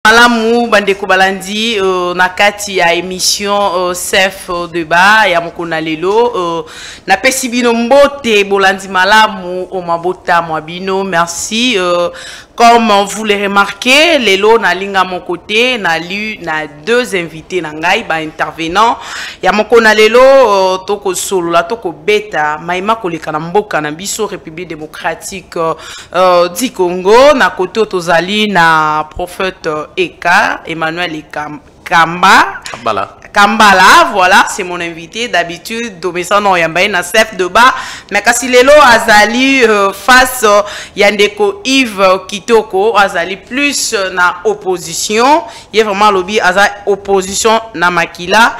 Malamu bandeko balandi nakati ya émission chef débat ya mokona lelo na pesi bino mbote bolandi malamu o mabota mwabino merci comme vous le remarquez lelo na linga mon côté na deux invités na ngai ba intervenant ya mokona lelo toko solo la toko beta maima koleka na mboka na biso République démocratique du Congo na côté tozali na prophète Eka, Emmanuel Kambala, voilà, c'est mon invité. D'habitude, Domesson Noyambaye na chef de bas. Mais kasi lelo azali face Yandeko Yves Kitoko, azali plus na opposition. Il y a vraiment lobby azali opposition na Makila.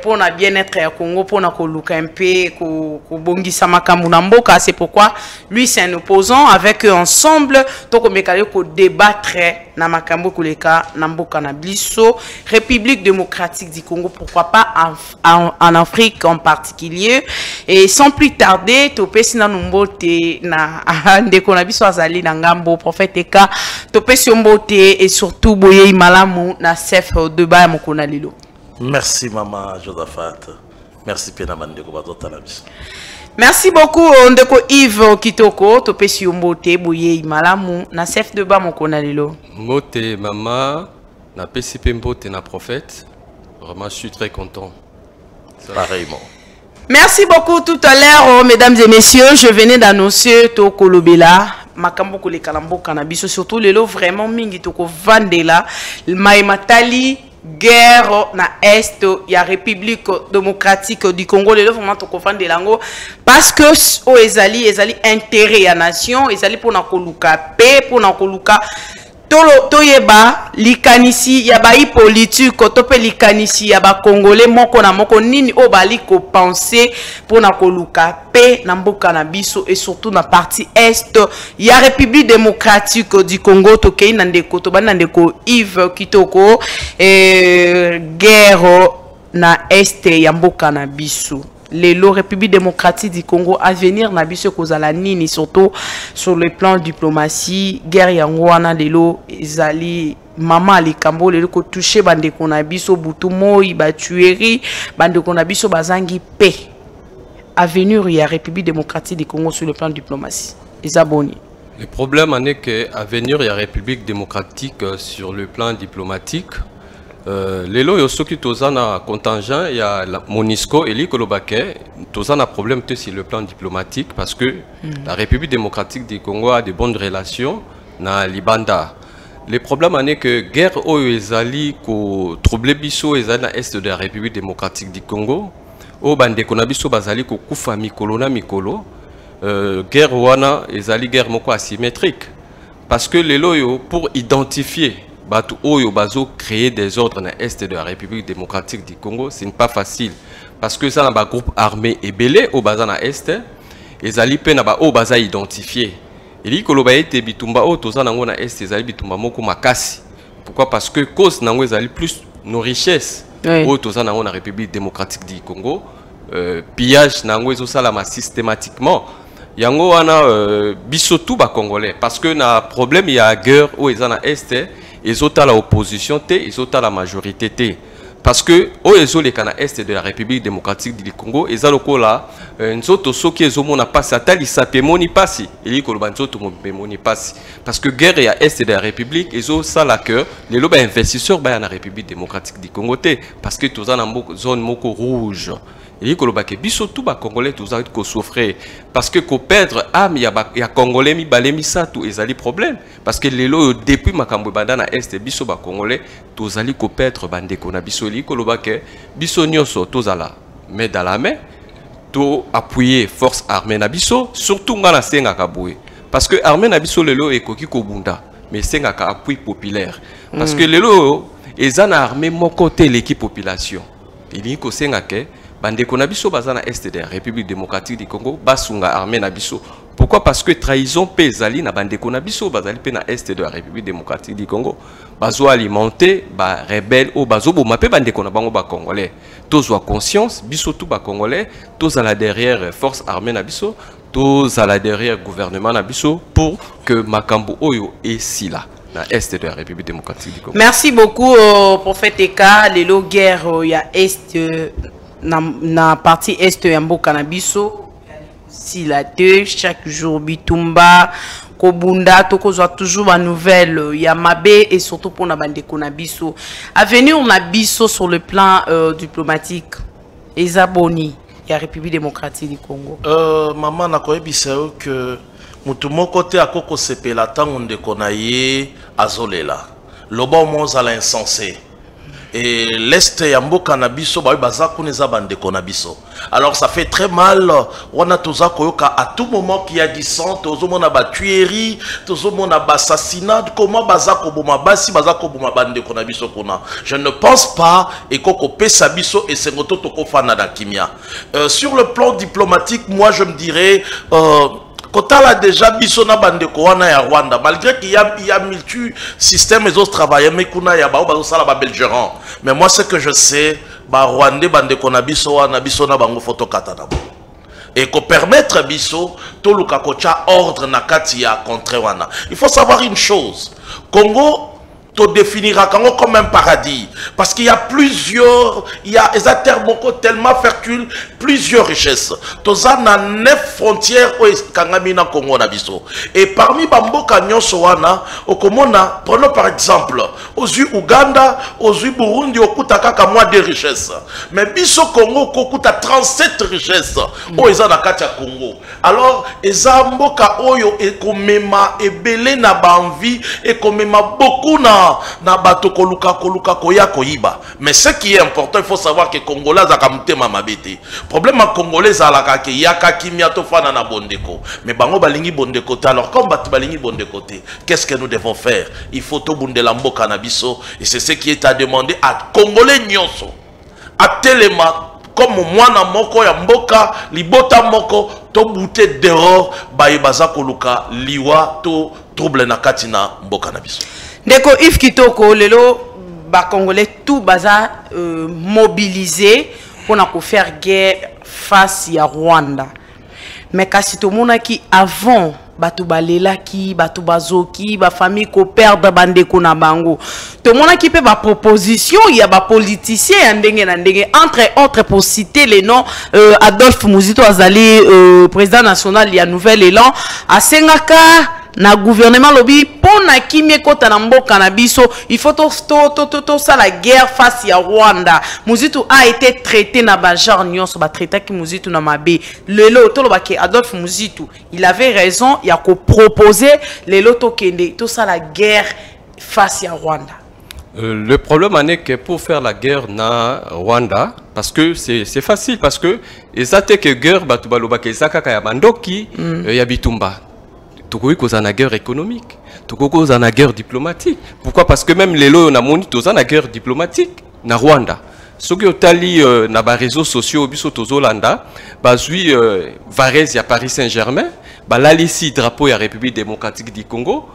Pour na bien-être à Congo, pour na koluka un peu, bongi samakambu na mboka, c'est pourquoi lui c'est un opposant avec eux ensemble, toko mekale ko débattre na makambo koleka na mboka na biso, République démocratique du Congo, pourquoi pas en Afrique en particulier. Et sans plus tarder, topesi na numbote na ndeko na biso azali na ngambo prophète Eka, topesi mbote et surtout boye malamu na chef de ba mokona lilo. Merci maman Josaphat. Merci Penamande Kobazotanabis. Merci beaucoup Ndeko Yves Kitoko, topesi mbote boye malamu na chef de ba mokona lilo. Mbote maman na PCP mbote na prophète. Vraiment je suis très content. Pareillement. Merci beaucoup tout à l'heure mesdames et messieurs, je venais d'annoncer to kolobela makambo koleka na mboka na biso surtout lelo vraiment mingi to ko vandela maimatali guerre na est ya République démocratique du Congo le vraiment to kofande lango parce que o ezali intérêt ya nation ezali pour na koluka paix pour na koluka toyeba likanisi ya ba politique tope likanisi ya ba congolais moko na moko nini o bali ko penser pour na koluka paix na mboka na biso et surtout na partie est ya République démocratique du Congo to kei na ndeko to bana ndeko Yves Kitoko guerre na est ya mboka na biso. Lelo République démocratique du Congo à venir na biso kozala nini surtout sur le plan diplomatie guerre yango wana lelo ezali mama likambo lelo ko toucher bande ko na biso butu moi ba tuerie bande ko na biso bazangi paix avenir ya République démocratique du Congo sur le plan diplomatie ezaboni. Le problème en est que avenir ya République démocratique sur le plan diplomatique lelo yo soki tozana contingent ya Monisco eli kolobake tozana problème sur le plan diplomatique parce que la République démocratique du Congo a de bonnes relations na Libanda. Le problème en est que guerre oyo ezali ko trouble biso ezali na est de la République démocratique du Congo o bande ko na biso bazali ko kufa mikolo na mikolo guerre wana ezali guerre moko asymétrique parce que lelo yo pour identifier Batu Oyo Bazo créer des ordres dans l'Est de la République démocratique du Congo, ce n'est pas facile. Parce que ça, dans le groupe armé et belé au Baza na Est, les alliés n'ont au Baza identifié. Et li kolobaete bitumba o toza nango na Est, les alliés bitumba moko makasi. Pourquoi? Parce que cause nango les alliés plus nos richesses. Au toza nango na République démocratique du Congo, pillage nango ezo salama systématiquement. Yango wana bisotou ba congolais. Parce que na problème il y a guerre au ezana Est. Ils ont la opposition, ils ont la majorité. Parce que aux les Cana Est de la République démocratique du Congo, ils ont là, nous autres ceux qui ont passé à tali sapemoni passi, et ils passi. Parce que guerre et à Est de la République, ils ont ça la cœur, les lobes investisseurs dans la République démocratique du Congo, parce que tous en zone moko rouge. Et il y a biso tout ba congolais tous a ko souffrir parce que ko perdre âme ya congolais mi balemi ça tout ezali problème parce que lelo depuis makambo banda na est biso ba congolais tous ali ko perdre bande ko na biso li ko lobake biso nyoso tous ala mais dans la main to appuyer force armée na biso surtout ngana senga kaboué parce que armée na biso lelo ekoki ko bunda mais senga ka appui populaire parce que lelo ezana armée mon côté l'équipe population il y ko senga ke bande ko na biso bazana est de la République démocratique du Congo basunga armée na biso. Pourquoi? Parce que trahison pezali na bande ko na biso bazali pe na est de la République démocratique du Congo. Bazo alimenter ba rebelle ou bazo boma pe bande ko na bango ba congolais. Tous ont conscience biso tout ba congolais, tous à la derrière force armée na biso, tous à la derrière gouvernement na biso pour que makambo oyo et si là. dans l'Est de la République démocratique du Congo. Merci beaucoup, prophète Eka. Les guerre, il y a Est, na partie Est, il y a Mbokanabiso. Si la deux, chaque jour, Bitumba, Kobunda, Tokozwa toujours ma nouvelle, Yamabe et surtout pour Nabande Konabiso. Avenir Nabiso sur le plan diplomatique, Ezaboni, il y a République démocratique du Congo. Maman, n'a pas dit que mon côté à Koko Sepela, tant on déconnaille, Azolela. Loba au moins à l'insensé. Et l'Est Yambo Canabiso, Baza Kuneza Bande Konabiso. Alors ça fait très mal. On a tous à tout moment qu'il y a du sang, tous on a tuerie, tous on a assassinat. Comment Baza Koboma Basi, Baza Koboma Bande Konabiso Kona. Je ne pense pas et Koko Pesabiso et Sengoto Toko Fanada Kimia. Sur le plan diplomatique, moi je me dirais. Kotala déjà bisona bande koana ya Rwanda malgré qu'il y a multi systèmes et autres travailleurs mais kuna ya ba sala ba belgérant mais moi ce que je sais ba Rwandais bande kona biso wana bisona bango photo katana et ko permettre biso to luka kocha ordre na kati ya contre wana. Il faut savoir une chose, Congo to définira Congo comme un paradis parce qu'il y a plusieurs, il y a des terres tellement fertiles, plusieurs richesses. Tozana 9 frontières au Kangamina Congo nabiso. Et parmi Bamboka Nyonsoana, au Komona, prenons par exemple, aux Uganda, aux Burundi, au Kutaka moins de richesses. Mais biso Congo kokuta 37 richesses au Ezana Katia Congo. Alors, Ezamboka Oyo et Komema et Belé na banvi et Komema beaucoup na bato koluka koya koyiba. Mais ce qui est important, il faut savoir que Congolais zakamute mamabete. Problème à Congolais zalaka ke yaka kimia to fana na bondeko. Mais bango balingi bondeko. Alors comme batu balingi bondeko te, qu'est-ce que nous devons faire? Il faut to bundela mboka na biso et c'est ce qui est à demander à Congolais nyonso. À Telema comme mwana moko ya mboka libota moko to bute dehors bayibaza koluka liwa to trouble na katina mboka na biso. Ndeko Yves Kitoko, lelo, ba Congolais tout baza mobilisé pour faire guerre face à Rwanda. Mais kasi to mona ki avant batu balela ki batu bazoki ba famille ko perdre bande ko na bango. To mona ki pe ba proposition il y a ba politicien ndenge na ndenge entre autres pour citer les noms Adolphe Muzito Azali président national il y a Nouvel Élan à Sengaka na gouvernement lobby pour na kimie kota na mboka na biso il faut ça la guerre face à Rwanda. Muzitu a été traité na ba genre nyonso ba traité ki Muzitu na mabe lelo to loba ke Adolphe Muzitu il avait raison il a ko proposer lelo to kende to ça la guerre face à Rwanda. Le problème est que pour faire la guerre na Rwanda, parce que c'est facile, parce que ils attaquent que guerre batubaloba ke zakaka ya bandoki ya bitumba. Toko cause en guerre économique, toko cause en guerre diplomatique. Pourquoi? Parce que même les lois on a moni tous en guerre diplomatique na Rwanda. Ce que tali na ba réseaux sociaux biso tozolanda, bazui Varese ya Paris Saint-Germain, ba lalisi drapeau ya République démocratique du Congo,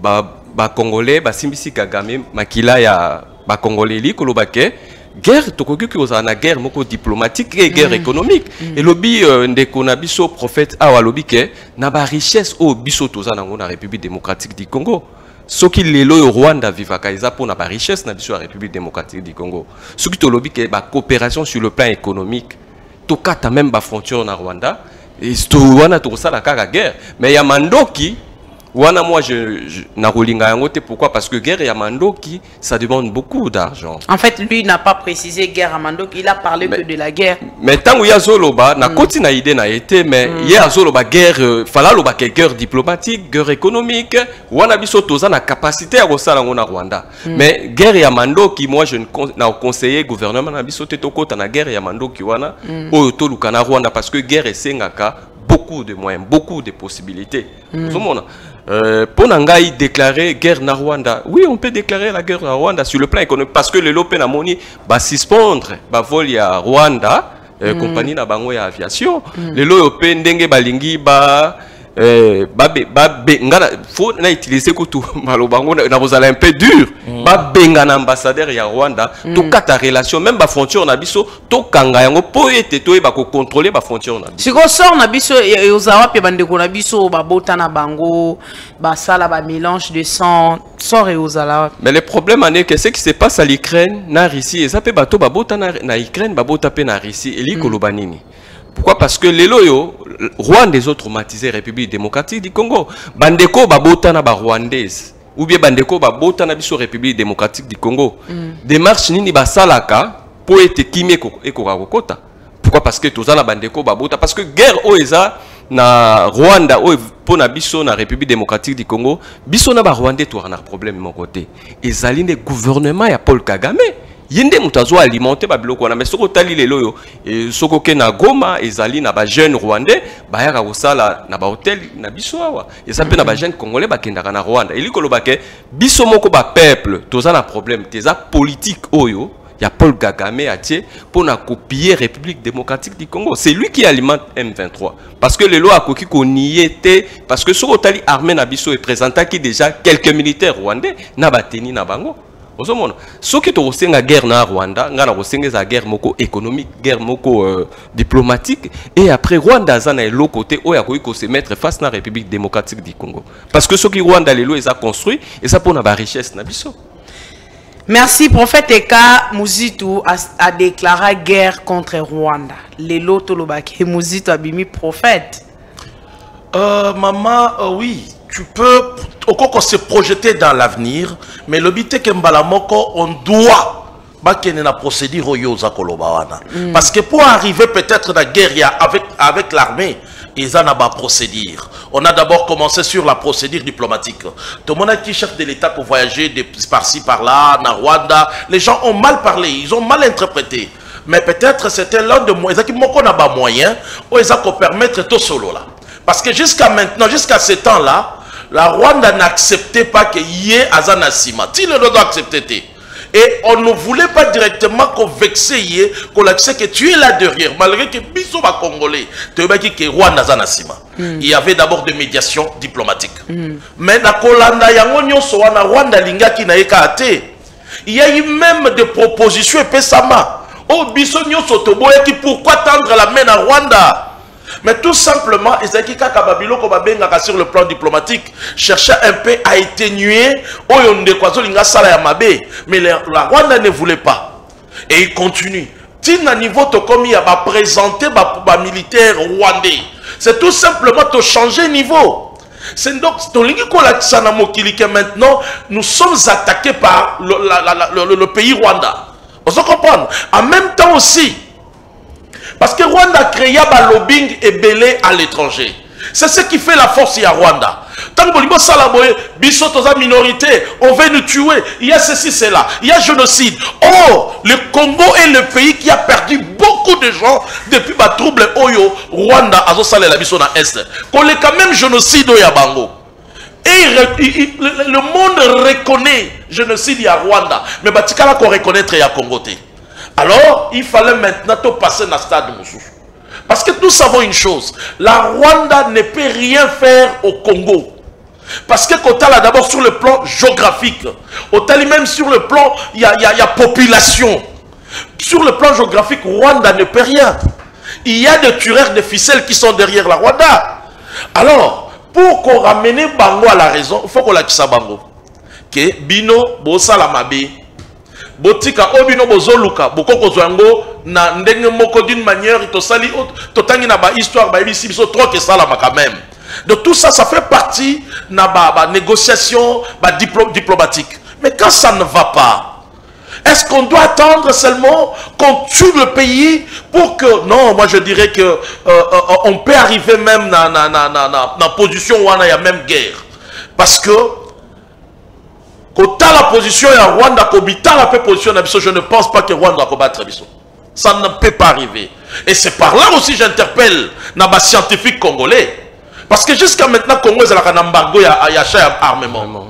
ba Congolais ba simbisi Kagame makila ya ba Congolais li kolobake guerre tokoki ko za na guerre moko diplomatique et guerre économique et lobby ndeko na biso prophète awa lobby ke na ba richesse o biso toza na ngona République démocratique du Congo soki lelo Rwanda vivaka eza pour na ba richesse na biso la République démocratique du Congo soki to lobby ke ba coopération sur le plan économique to kata même ba frontière na Rwanda et to wana to sala kaka guerre mais ya mandoki wana moi na rolinga yango te pourquoi parce que guerre ya mandoki ça demande beaucoup d'argent. En fait lui n'a pas précisé guerre à mandoki, il a parlé que de la guerre. Mais tant ya zoloba na koti na idée na été mais ya zoloba guerre fala loba ke guerre diplomatique, guerre économique, wana biso toza na capacité à kosala ngona Rwanda. Mais guerre ya mandoki moi je na conseiller gouvernement na biso te tokota na guerre ya mandoki wana oyo to luka na Rwanda parce que guerre esengaka beaucoup de moyens, beaucoup de possibilités. Pour Nangaï déclarer guerre na Rwanda, oui, on peut déclarer la guerre à Rwanda sur le plan économique parce que le Lopé na moni va suspendre ba vol ya Rwanda, compagnie na bango ya aviation. Le Lopé ndenge balingi ba ngana faut na utiliser ko tout malo bango na vous allez un peu dur. ba benga na ambassadeur ya Rwanda to kata relation même ba frontière na biso to kanga yango po ete to ba ko contrôler ba frontière na biso siko sort na biso ozawa pe bandeko na biso ba bota na bango ba sala ba mélange de sang sort et ozala. Mais le problème est que ce qui se passe à l'Ukraine na Russie et ça peut bato ba bota na Ukraine ba bota pe na Russie et li koloba nini. Pourquoi? Parce que les loyaux, Rwanda ont traumatisé la République démocratique du Congo. Bandeko babota na ba rwandaise ou bien bandeko babota na biso République démocratique du Congo. Démarche nini ba salaka pour être kimé ko kokota. Pourquoi? Parce que tous na bandeko babota parce que guerre oeza na Rwanda o pour na biso na République démocratique du Congo, biso na ba rwandais to na problème mon côté. Ezali ne gouvernement ya Paul Kagame. Yende mutazo alimenter ba biloko na mais soko tali lelo yo soko ke na Goma ezali na ba jeune rwandais ba yaka kosala na ba hotel na biso awa esape na ba jeune congolais ba kendaka na Rwanda elikolo ba ke biso moko ba peuple toza na problème teza politique oyo ya Paul Kagame atie pour na copier République démocratique du Congo. C'est lui qui alimente M23 parce que les lois a koki ko niete parce que soko tali armée na biso et présenta qui déjà quelques militaires rwandais na bateni na bango. Ce qui est la guerre na Rwanda, la guerre moko économique, guerre moko diplomatique, et après Rwanda zana est l'autre côté où il faut se mettre face à la République démocratique du Congo. Parce que ce qui Rwanda les lois ils a construit et ça pour la richesse na biso. Merci prophète Eka Muzitu a déclaré guerre contre Rwanda. Les loto lobake Muzitu abimi prophète. Maman, oui. Tu peux se projeter dans l'avenir, mais le but est que on doit la procédure parce que pour arriver peut-être dans la guerre avec l'armée, ils ont une procédure. On a d'abord commencé sur la procédure diplomatique. Tout le monde a dit chef de l'État pour voyager par-ci par-là, dans Rwanda. Les gens ont mal parlé, ils ont mal interprété. Mais peut-être c'était l'un de moyens qui ont moyen où ils ont permettre tout solo là. Parce que jusqu'à maintenant, jusqu'à ce temps-là, la Rwanda n'acceptait pas qu'il y ait Azana Sima. Il ne doit accepter. Et on ne voulait pas directement qu'on vexe, qu'on accepte que tu es là derrière. Malgré que Biso va Congolais, tu as dit que Rwanda Azana Sima. Il y avait d'abord des médiations diplomatiques. Mais dans Rwanda Linga qui n'a pas été. Il y a eu même des propositions et Pesama. Oh, Biso Sotoboye qui pourquoi tendre la main à Rwanda? Mais tout simplement, sur le plan diplomatique, cherchait un peu à atténuer, mais la Rwanda ne voulait pas. Et il continue. Tina niveau comme il a présenté les militaires rwandais. C'est tout simplement de changer niveau. C'est donc maintenant, nous sommes attaqués par le pays Rwanda. Vous comprenez? En même temps aussi, parce que Rwanda a créé un lobbying et belé à l'étranger. C'est ce qui fait la force à Rwanda. Tant que nous sommes minorité, on veut nous tuer. Il y a ceci, cela. Il y a génocide. Or, le Congo est le pays qui a perdu beaucoup de gens depuis le trouble Oyo. Rwanda a salé la mission dans l'Est. Qu'on est quand même génocide au Yabango. Et le monde reconnaît génocide à Rwanda. Mais Batikala qu'on reconnaître à Congo. Alors, il fallait maintenant passer dans le stade de Moussou. Parce que nous savons une chose, la Rwanda ne peut rien faire au Congo. Parce que Kotala d'abord sur le plan géographique, Kotala même sur le plan, il y a population. Sur le plan géographique, Rwanda ne peut rien. Il y a des tueurs de ficelles qui sont derrière la Rwanda. Alors, pour qu'on ramène Bango à la raison, il faut qu'on l'acquise Bango. Que Bino, Bossa Lamabe, Botika obino bozoluka bokoko zwango na ndenge moko d'une manière itosali totangi na ba histoire ba ibisi biso trop que ça là quand même. Donc tout ça fait partie na ba négociation ba diplomatique. Mais quand ça ne va pas, est-ce qu'on doit attendre seulement qu'on tue le pays pour que non, moi je dirais que on peut arriver même dans position où il y a même guerre. Parce que quand la position à Rwanda, la position je ne pense pas que Rwanda va combattre. Ça ne peut pas arriver. Et c'est par là aussi que j'interpelle les scientifiques congolais. Parce que jusqu'à maintenant, Congo est un embargo à l'achat d'armement.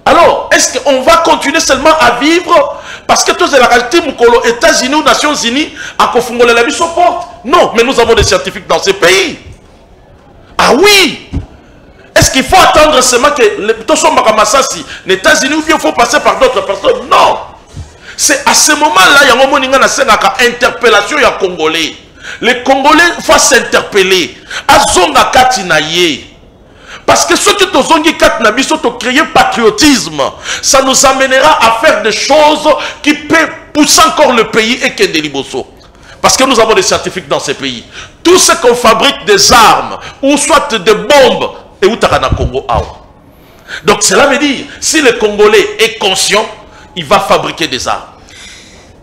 Alors, est-ce qu'on va continuer seulement à vivre parce que tous les États-Unis ou Nations Unies à Kofungola la mission porte? Non, mais nous avons des scientifiques dans ces pays. Ah oui! Est-ce qu'il faut attendre seulement que les États-Unis ou bien il faut passer par d'autres personnes? Non. C'est à ce moment-là, il y a un moment où il y a une interpellation des Congolais. Les Congolais vont s'interpeller. Azonga Katinaye. Parce que ce que tu as créé patriotisme, ça nous amènera à faire des choses qui peuvent pousser encore le pays et Kende Liboso. Parce que nous avons des scientifiques dans ces pays. Tout ce qu'on fabrique des armes, ou soit des bombes, et où tu as Congo. Donc cela veut dire, si le Congolais est conscient, il va fabriquer des armes.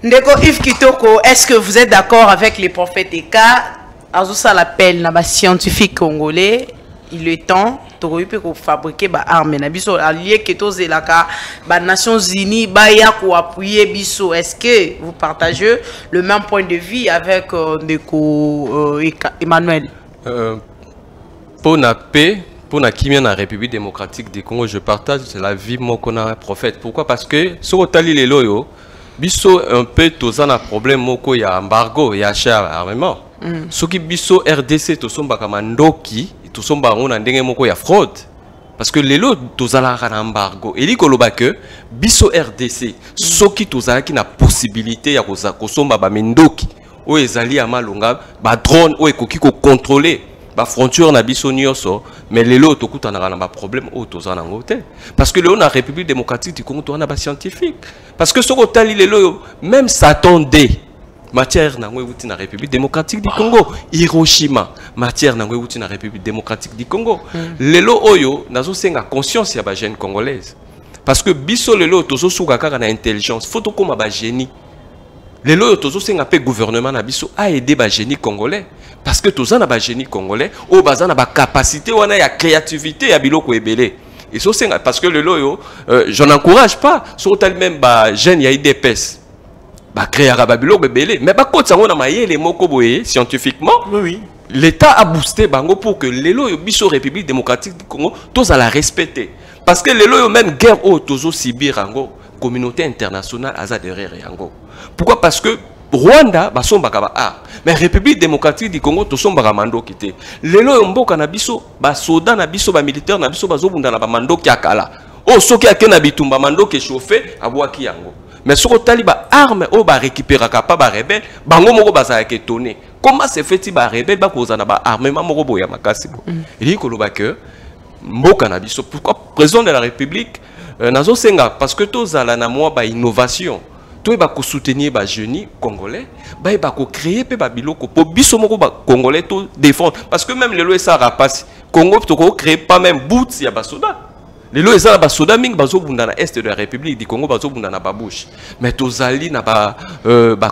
Ndeko Yves Kitoko, est-ce que vous êtes d'accord avec les prophètes Eka? Azusa l'appel na scientifique congolais, il est temps de fabriquer des armes. Nabiso allié keto zelaka ba Nations Unies ba ya ko appuyer biso. Est-ce que vous partagez le même point de vue avec Ndeko Emmanuel? Pour la paix, pour la Kimia na République démocratique du Congo, je partage la vie mon prophète. Pourquoi? Parce que sur otali les loyo biso un peu tous un problème moko ya embargo ya achat armement. Ce qui biso RDC to somba kama ndoki to somba ngona ndenge moko ya fraude. Parce que les lots tous ala kana embargo. Eli koloba que biso RDC soki tous ala ki na possibilité ya ko somba ba mendoki o ezali ya malonga ba drone o ekoki ko contrôler ba frontière na biso nyonso, mais les lots tokuta na ba problème o tous na ngote. Parce que le na République démocratique du Congo to na ba scientifique. Parce que ce que les lots même s'attendait matière na na République démocratique du Congo, Hiroshima matière na na République démocratique du Congo. Les lots oyo nazo senga conscience ya ba jeune congolaise. Parce que biso les lots tozo suka kaka na intelligence, faut to koma ba génie. Les lots tozo senga pe gouvernement na biso a aider ba génie congolais. Parce que toza na ba génie congolais o baza na ba capacité wana ya créativité ya biloko ebele. Et parce que le loyo, je n'encourage pas, surtout même bah jeunes y a IDPS, bah créer à Babylone bébé, mais bah quand ça on a maillé les mots koboé scientifiquement, oui. L'État a boosté bango pour que les loyo biso République démocratique du Congo tous à la respecter, parce que les loyo même guerre au tozo Sibir ango, communauté internationale a adhéré ango. Pourquoi? Parce que Rwanda basomba kaba mais République démocratique du Congo to somba mando kité lelo mboka na biso ba soda na biso ba militaire na biso bazobunda na ba mando kyakala o soki akena bitumba mando ke chauffer abwaki yango mais soko tali ba arme o ba récupérer kapa ba rebelle bango moko bazala ke tonner comment se fait-il ba rebelle ba kozana ba armement moko boya makasi bo il ko loba que mboka na biso pourquoi président de la République nazo senga parce que tozala na moi ba innovation toi ba ko soutenir ba jeunes congolais ba ko créer pe ba biloko pour biso moko ba congolais to défendre parce que même les lois ça rapace Congo to ko créer pas même boots ya ba soda les lois ça ba soda ming bazo bunda na est de la République du Congo bazo bunda na ba bouche mais tozali na ba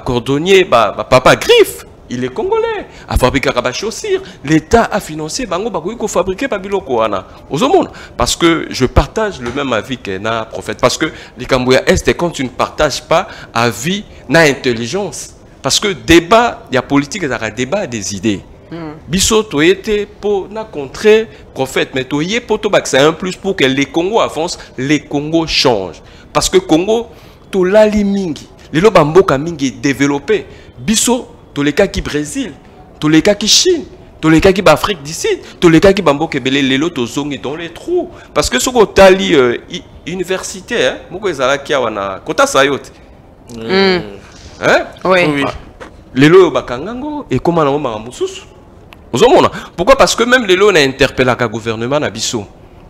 cordonnier ba papa griffe il est congolais a fabriqué ba chaussures l'État a financé bango ba ko fabriquer ba biloko wana ozomona parce que je partage le même avis que na prophète parce que les Cambouya est quand tu ne partages pas avis na intelligence parce que débat il y a politique et débat des idées biso to été pour na contrer prophète mais to yé pour to c'est un plus pour que les Congo avancent les Congo changent parce que Congo to lali mingi les loba mboka mingi développé biso tous les cas qui Brésil, tous les cas qui Chine, tous les cas qui Afrique d'ici, tous les cas qui Bambo Kebele, les lots zongi dans les trous. Parce que ce qu'on tali université, hein, moko ezala kia wana kota sayot. Hein? Oui. Les lots bakangango et comment on a mususu. Pourquoi? Parce que même les lots na interpellé le gouvernement na biso.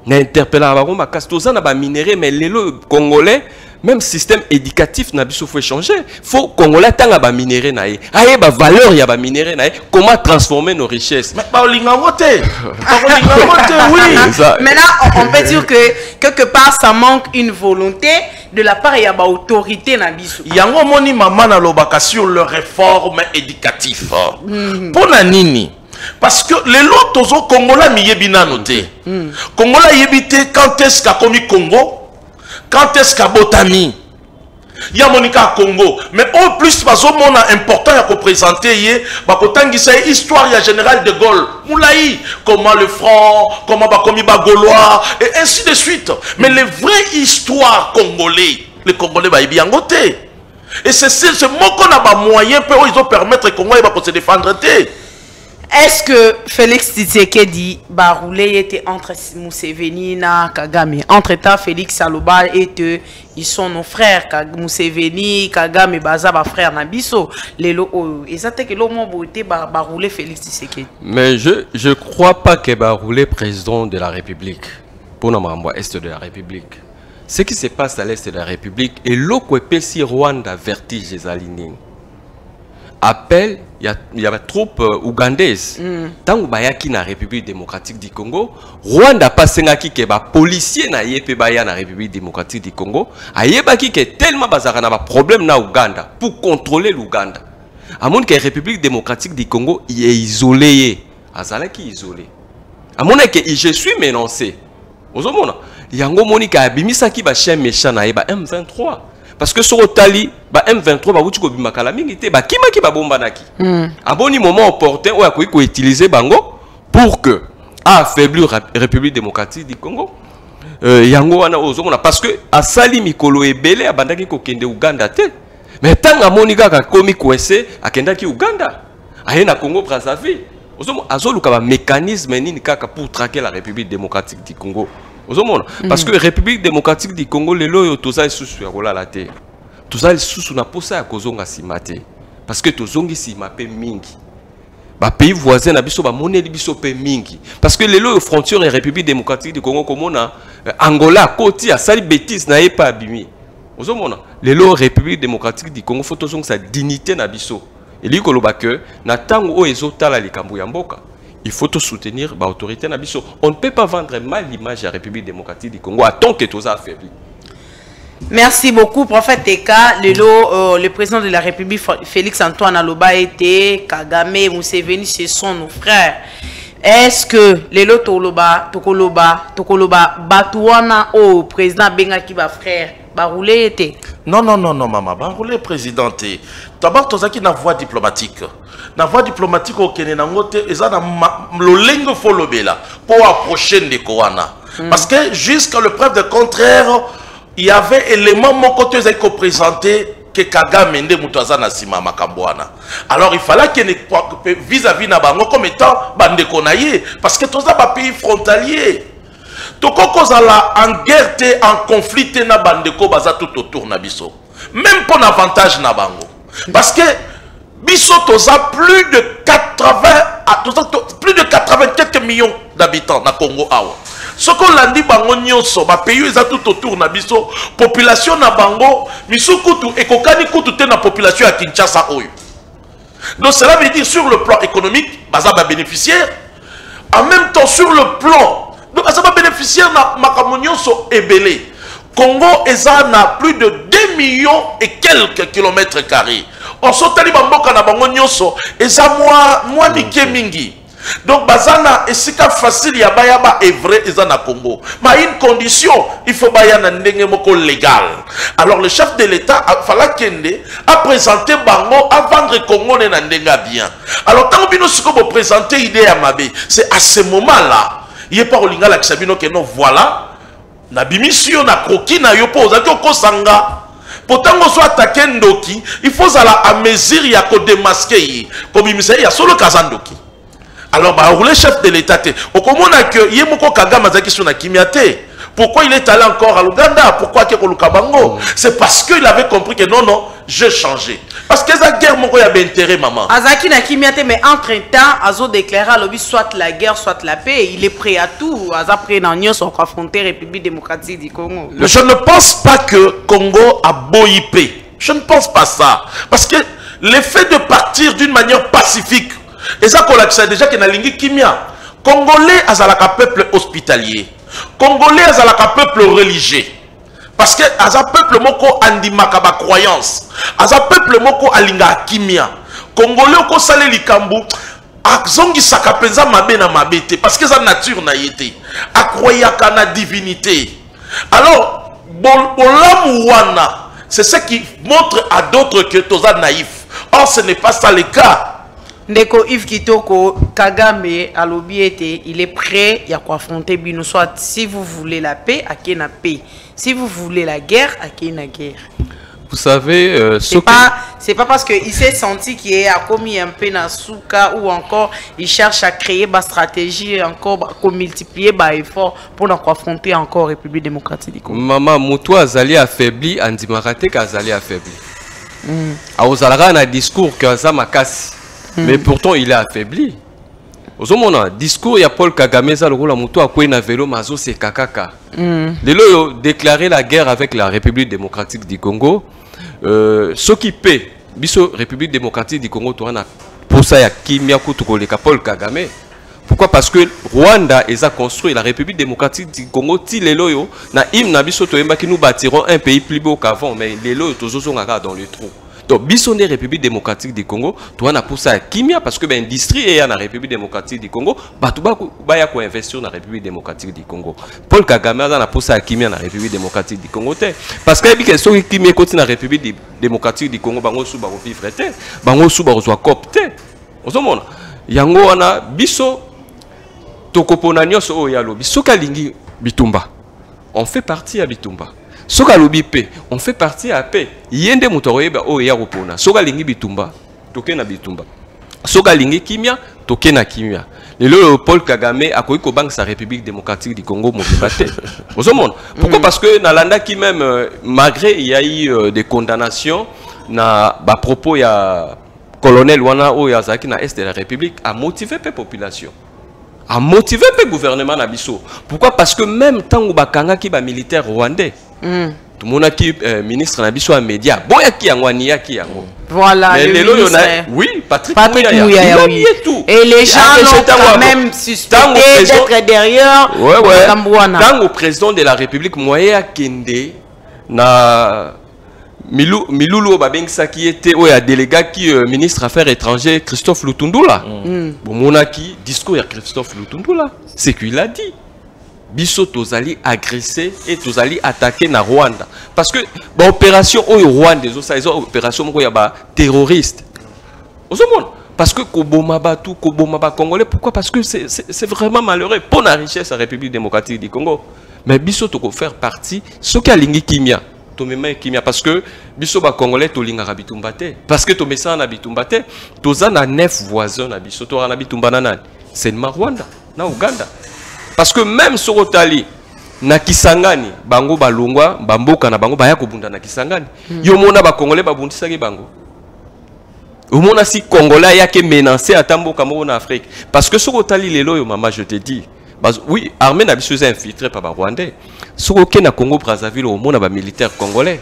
Na interpellé la baroma castosa na ba minéré mais les lots congolais même système éducatif n'a pas changer. Faut Congolais tanga ba minéré naé. Aye ba valeur ya ba minéré naé. Comment transformer nos richesses? Mais pas lingamote. Oui. Mais là on peut dire que quelque part ça manque une volonté de la part ya ba autorité na biso. Yango moni mama na lobaka sur le réforme éducatif. Pour na nini? Parce que les lots Congolais mi yebina noté. Congolais yebité quand est-ce qu'a commis Congo? Quand est-ce qu'à Botami, il y a Monica Congo, mais au plus, on a important à représenter, c'est histoire générale de Gaulle, Moulaï, comment le franc, comment Bakomi Bagolois, et ainsi de suite. Mais les vraies histoires congolais, les Congolais va bien goûter. Et c'est ce mot qu'on a moyen pour ils ont permettre aux Congolais de se défendre. Est-ce que Félix Tshisekedi va rouler était entre Museveni et Kagame? Entre-temps, Félix Saloba et ils sont nos frères. Museveni, Kagame, Baza, ba frère Nabiso. Exactement que l'homme va rouler Félix Tshisekedi. Mais je crois pas qu'il va rouler président de la République. Pour nous, est de la République. Ce qui se passe à l'est de la République et l'autre si Rwanda vertige les alignés. Appel, il y a des troupes ougandaises. Tant que bayaki na République démocratique du Congo, Rwanda passengaki ke ba policier na yepe baya na République démocratique du Congo, ayebaki ke tellement bazara na ba problème na Ouganda pour contrôler l'Ouganda. À mon que République démocratique du Congo il est isolé, azalaki isolé. À mon que je suis menacé. Ozomona, yango monika abimisaki ba chien méchant na yeba M23. Parce que sur Otali, M23 va vous dire que ba kimaki ba bomba naki. À bon moment opportun, on a utiliser bango pour que affaiblir la République démocratique du Congo. Yango wana ozomona parce que asali mikolo ebele abandaki ko kende Uganda te. Mais tant amonika ka komi kwese akendaki Uganda. Aye na Congo Brazzaville. Ozomona azoluka ba mécanisme nini kaka pour traquer la République démocratique du Congo. Parce que la République démocratique du Congo, les lois, tout ça est sous la terre. Tout ça est sous la posa à Kozonga Simate. Parce que tout zongi Simate mingi. Ba pays voisin na biso ba monnaie biso pe mingi. Parce que les lois frontières de la République démocratique du Congo, comme on a Angola, Koti, a sali bêtise n'a pas abîmé. Les lois République démocratique du Congo, faut que sa dignité na biso. Et lui que na tango o ezotala likambo ya mboka. Il faut soutenir l'autorité nabiso. On ne peut pas vendre mal l'image de la République démocratique du Congo à tant que tout ça affaibli. Merci beaucoup, prophète Eka. Le président de la République, Félix Antoine Aloba, était Kagame, Museveni, ce sont nos frères. Est-ce que Lelo Tokoloba, Batouana, au président Benga qui va frère, Baroulé était? Non, maman, Baroulé président. D'abord, tu as une voie diplomatique. La voie diplomatique au Kenya, ils ont le lingue folobela pour approcher les Koana. Parce que jusqu'à le preuve de contraire, il y avait éléments mon côté qui présenté que Kagame Mende Mutazana Sima Makambouana. Alors il fallait qu'il vis-à-vis Nabango comme étant bande konaye parce que tous les pays frontaliers. Toko kozala en guerre en conflit na bande ko baza tout autour nabiso. Même pour l'avantage Nabango. Parce que Biso toza plus de 80 quelques millions d'habitants na Congo awa. Ce qu'on l'a dit bango nyonso ba pays eza tout autour na biso population na bango misukutu ekokani kutu te na population ya Kinshasa oyo. Donc cela veut dire sur le plan économique baza ba bénéficiaire en même temps sur le plan donc baza ba bénéficiaire na makambo nyonso ebele. Congo eza na plus de 2 millions et quelques kilomètres carrés. On s'en tali bamboka na bango nyonso eza moi mike mingi. Donc bazana esika facile ya bayaba est vrai eza na Congo. Mais une condition, il faut bayana ndenge moko légal. Alors le chef de l'État fala kende a présenté bango à vendre Congo na ndenga bien. Alors tant bino siko bo présenter idée ya mabe, c'est à ce moment-là, il est pas au lingala que sabino que non voilà. Na bimission na kroki na yo po ozaki okosanga. Pourtant on soit attaqué ndoki, il faut à mesure ya ko démasquer comme il y a solo kazandoki. Alors bah le chef de l'État au komona que yemoko Kagame azaki sona kimiate. Pourquoi il est allé encore à l'Ouganda? Pourquoi qu'il y a c'est parce qu'il avait compris que non, j'ai changé. Parce que la guerre, il y a intérêt, maman. Azaki n'a kimiate, mais entre-temps, Azo déclara soit la guerre, soit la paix. Il est prêt à tout. Après, nous sommes affrontés la République démocratique du Congo. Je ne pense pas que Congo a boyipé. Je ne pense pas ça. Parce que l'effet de partir d'une manière pacifique, et ça, c'est déjà qu'il y a une kimia. Congolais, azalaka peuple hospitalier. Congolais, azalaka peuple religieux. Parce que aza peuple moko andimaka ba croyance. Aza peuple moko alinga kimia. Congolais ko salé likambu. Akzongi saka penza mabe na mabete. Parce que sa nature na yete. Akroyaka na divinité. Alors, bolamu wana, c'est ce qui montre à d'autres que toza naïf. Or, ce n'est pas ça le cas. Ndeko Yves Kitoko, Kagame à l'obiété, il est prêt à affronter Bino. Soit si vous voulez la paix, à qui na paix. Si vous voulez la guerre, à qui na guerre. Vous savez, c'est pas parce qu'il s'est senti qu'il a commis un peu dans souka ou encore il cherche à créer une stratégie encore pour multiplier les efforts pour affronter encore la République démocratique du Congo. Maman, Moutou Azali affaibli, Andi Marate Azali affaibli. Aozalara a un discours que Azamakasi, mais pourtant il est affaibli. Ozomona discours ya Paul Kagame za lokola Moutou akwe na vélo mazo se kakaka. Lelo déclaré la guerre avec la République démocratique du Congo. Ce qui paie biso République démocratique du Congo tourna pour ça ya kimia kutukoleka Paul Kagame. Pourquoi? Parce que Rwanda a construit la République démocratique du Congo ti lelo yo na hymne na biso toyemba ki nous bâtirons un pays plus beau qu'avant, mais lelo yo tozozonga dans le trou. Donc biso ne République démocratique du Congo tourna pour ça ya kimia parce que ben industrie est na République démocratique du Congo batuba ba ya ko investir na République démocratique du Congo. Paul Kagame a na pour ça ya kimia na République démocratique du Congo te parce que bi que so kimia côté na République démocratique du Congo bango su ba ko vivre te bango su ba ko copte. Ozomona yango wana biso tokopona nyonso oyo yalobi soka lingi bitumba on fait partie à bitumba soka lobi pe on fait partie à pe yende mutoroyeba oyo ya kopona soka lingi bitumba toke na bitumba soka lingi kimia toke na kimia lelo Paul Kagame akoyi ko banque sa République démocratique du Congo mobibate ozomona pourquoi? Parce que nalanda qui même malgré il y a eu des condamnations na ba propos ya colonel wana oyo azaki na est de la République a motivé la population a motivé le gouvernement Nabiso. Pourquoi? Parce que même tant que bakanga ki ba militaire rwandais, tout le monde qui ministre Nabiso a média, boya ki yangwani ya ki yango. Voilà. Mais le ministre, oui, Patrick Mouyaya, oui. Tout. Et les gens l'ont quand même suspecté d'être derrière. Ouais. Tant au président de la République Moya Kende na Milulu Babengsa qui était délégué qui ministre affaires étrangères Christophe Lutundula. Bon monaki discours à Christophe Lutundula, c'est qu'il a dit. Biso tozali agressé et tozali attaqué na Rwanda parce que ba opération au Rwanda ça ils ont opération moko ya ba terroriste. Parce que Koboma Batu, Koboma ba Congolais, pourquoi? Parce que c'est vraiment malheureux pour la richesse de la République démocratique du Congo. Mais biso toko faire partie ce qui a lingi kimia. Parce que biso ba Congolais to linga rabitumbate parce que to mesa na bitumbate toza na 9 voisins na biso to na bitumba na c'est na Rwanda na Uganda parce que même Sorotali na Kisangani bango balungwa bamboka na bango baya kobunda na Kisangani yo mona ba Congolais babundisa ki bango au mona si Congolais yake menacé atamboka mo na Afrique parce que Sorotali lelo yo mama je te dis oui, armée n'a pas infiltré par les Rwandais. Soroké na Congo Brazzaville au monde a militaire congolais.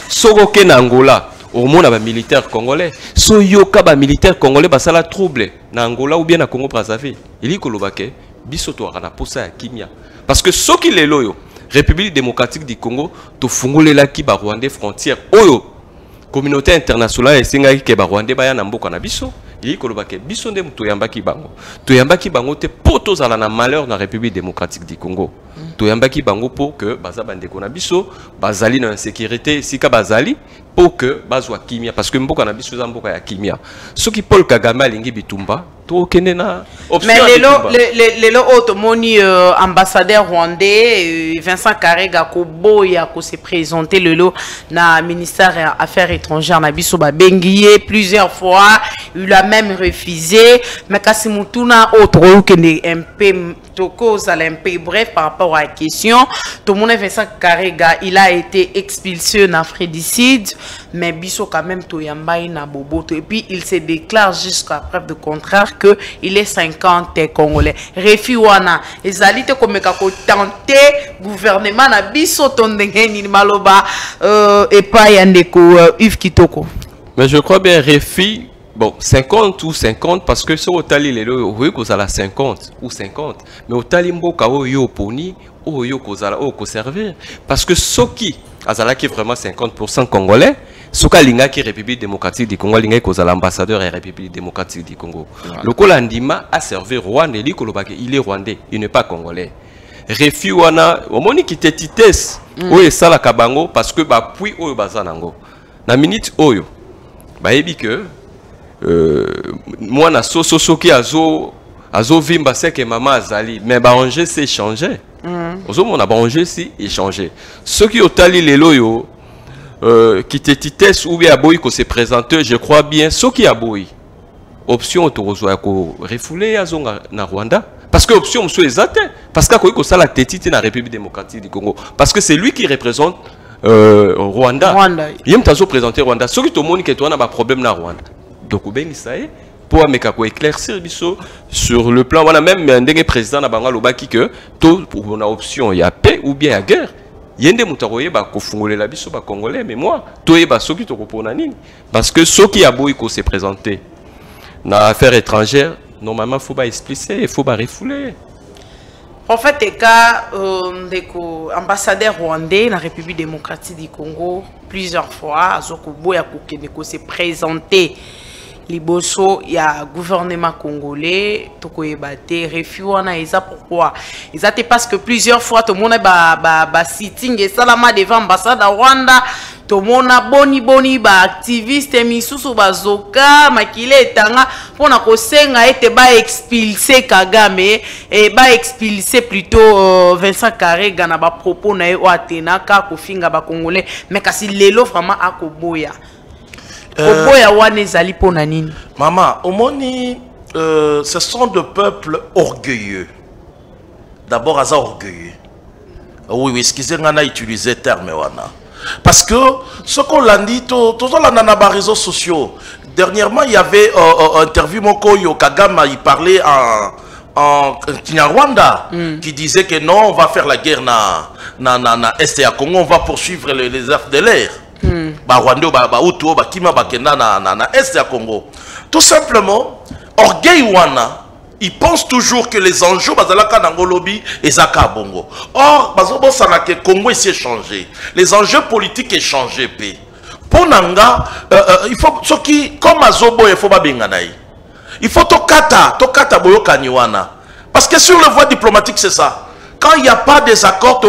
Soroké na Angola au monde a militaire congolais. Soyoka ba militaire congolais ba sala trouble na Angola ou bien na Congo Brazzaville. Il y kolobake bisoto na posa ya kimia. Parce que ce qui les loyo République démocratique du Congo to fungole la ki ba Rwandais frontière oyo communauté internationale esenga ki ba Rwandais ba ya na mboka na biso. Il y a biso ndem toyambaki bango. Toyambaki bango te pour tous na malheur na République démocratique du Congo. Toyambaki bango pour que baza bandeko na biso bazali na insécurité sika bazali pour que bazwa kimia parce que mboka na biso za mboka ya kimia. Ce qui Paul Kagame alingi bitumba to kende na mais lelo automoni ambassadeur rwandais Vincent Karega Koboya ko se présenter lelo na ministère des Affaires étrangères na biso ba bengiye plusieurs fois il a même refusé mais kasi mutuna autre kende un peu toko ça un peu bref par rapport à la question tout le monde Vincent Karega il a été expulsé en Afrique mais biso quand même toyambai na boboto et puis il se déclare jusqu'à preuve de contraire que il est 50 Congolais. Refi wana ezalite komeka ko tenter gouvernement na biso tondengeni maloba et pas yandeko Yves Kitoko. Mais je crois bien Refi bon 50 ou 50 parce que sur Otali lelo oui ko la 50 ou 50 mais Otali mboka oyo poni oyo ko zala o ko servir parce que soki azala qui vraiment 50% congolais soka linga qui République démocratique du Congo linga ko zala ambassadeur et République démocratique du Congo le Kolandima a servi Rwanda li kolobake il est rwandais il n'est pas congolais refi wana omoni ki tetites oyo sala kabango parce que ba puis oyo bazanango na minute oyo ba yebi que moi na soki azo vimba c'est que maman azali mais ba enjeu c'est changé. Ozo mon a ba enjeu si échangé. Ce qui otali lelo yo qui te titesse ou bien aboyi qu'on se présente, je crois bien, ce qui aboyi. Option autorozo à refouler à zonga na Rwanda. Parce que option monsieur exacte. Parce que ça la tétite na République démocratique du Congo. Parce que c'est lui qui représente Rwanda. Il aime toujours présenter Rwanda. Ce qui te montre que tu as un problème na Rwanda. Donc ben ça est pour éclaircir sur le plan voilà même un président na Bango Lobaki que tout pour une option il y a paix ou bien il y a guerre. Yende mutaroye ba kofungole la biso ba congolais mais moi toye ba soki to kopona nini parce que ceux qui a boy ko se présenter na affaires étrangères normalement faut pas expliquer il faut pas refouler. En fait les cas ambassadeur rwandais na République démocratique du Congo plusieurs fois azoko boya ko se présenter liboso ya gouvernement congolais tokoyebate refus wana eza pourquoi eza te parce que plusieurs fois tout le monde ba sitting et salama devant ambassade à Rwanda tout le monde boni ba activiste misusu bazoka makile etanga pona kosenga ete ba expulser Kagame et ba expulser plutôt Vincent Karega na ba propos na o atenaka ko finga ba congolais mais kasi lelo vraiment akoboya. Maman, Omoni, ce sont des peuples orgueilleux. D'abord, Aza orgueilleux. Oui, excusez-moi, on a utilisé le terme. Parce que ce qu'on l'a dit, tout ça, on a des réseaux sociaux. Dernièrement, il y avait une interview, Mokoyo Kagame, il parlait en Kinyarwanda, qui disait que non, on va faire la guerre na Est et à Congo, on va poursuivre les arts de l'air. Tout simplement, orgueil wana, ils pensent toujours que les enjeux bazalaka nangolobi et zaka bongo. Or, bazobo sanake Congo s'est changé. Les enjeux politiques ont changé. Pour nanga, il faut ce qui comme azobo il faut ba benganai. Il faut tokata boyokani wana. Parce que sur le voie diplomatique c'est ça. Quand il n'y a pas des accords,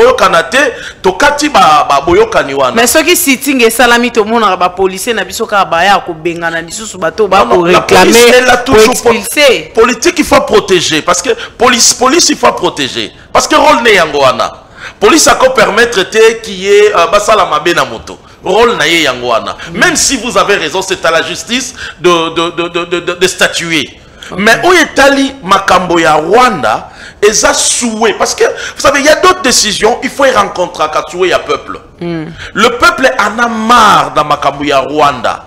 tokati ba boyokani wana. Mais ce qui sitting et salami to mona ba policier na biso ka ba ya ko bengana lisusu bato ba ko réclamer pour expulser. Politique il faut protéger parce que police il faut protéger parce que rôle ne yango wana. Police a ko permettre qui est basala mabe na moto. Rôle na yango wana. Même si vous avez raison c'est à la justice de statuer. Mais où est Ali makambo ya Rwanda et ça souhait parce que vous savez il y a d'autres décisions il faut y rencontrer Katsué ya peuple. Le peuple en a marre dans makambo ya Rwanda.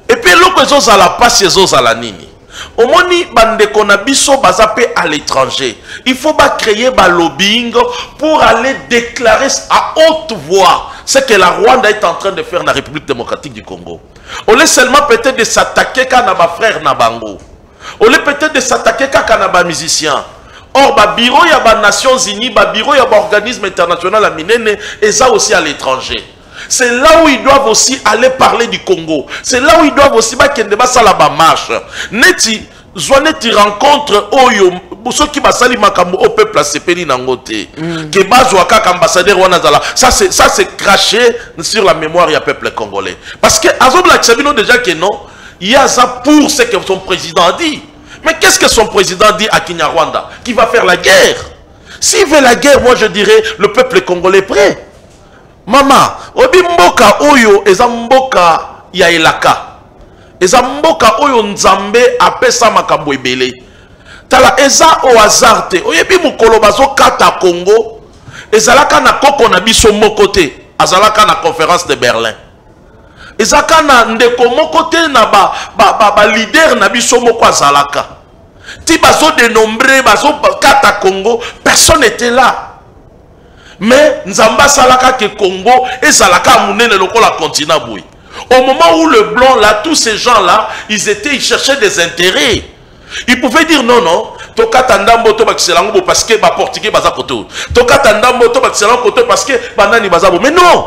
Et puis l'autre chose à la passe à la nini. Au moni bande konabiso bazapé à l'étranger. Il faut pas créer ba lobbying pour aller déclarer à haute voix ce que la Rwanda est en train de faire dans la République démocratique du Congo. On laisse seulement peut-être de s'attaquer quand na frère Nabango. On est peut-être de s'attaquer quand na musicien. Or, le bureau il y a les Nations Unies, le bureau il y a l'organisme international à Minene, et ça aussi à l'étranger. C'est là où ils doivent aussi aller parler du Congo. C'est là où ils doivent aussi faire des marche. Neti, Zwaneti rencontre Oyo, ceux qui basali makambo au peuple à Sepeli Nangote. Que Bazouaka ambassadeur Wanazala. Ça c'est craché sur la mémoire du peuple congolais. Parce que Azob la Tchabino déjà que non. Il y a ça pour ce que son président a dit. Mais qu'est-ce que son président dit à Kinyarwanda? Qui va faire la guerre? S'il veut la guerre, moi je dirais, le peuple congolais est prêt. Maman, obi mboka oyo eza mboka ya elaka. Eza mboka oyo nzambe apesa makambo ebele. Tala eza au hasard te. Oyebi mukolo bazo kata Congo. Ezalaka na koko na biso moko te. Azalaka na conférence de Berlin. Ezaka na ndeko moko te na ba leader na biso moko azalaka. Ti bazo dénombré bazo kata Congo, personne n'était là. Mais nzamba salaka ke Congo ezalaka munene lokola continent boui. Au moment où le blanc là, tous ces gens là, ils cherchaient des intérêts. Ils pouvaient dire non, tokata ndambo to bakiselango parce que ba portugais baza koto. Tokata ndambo to bakiselango koto parce que banani bazabo. Mais non,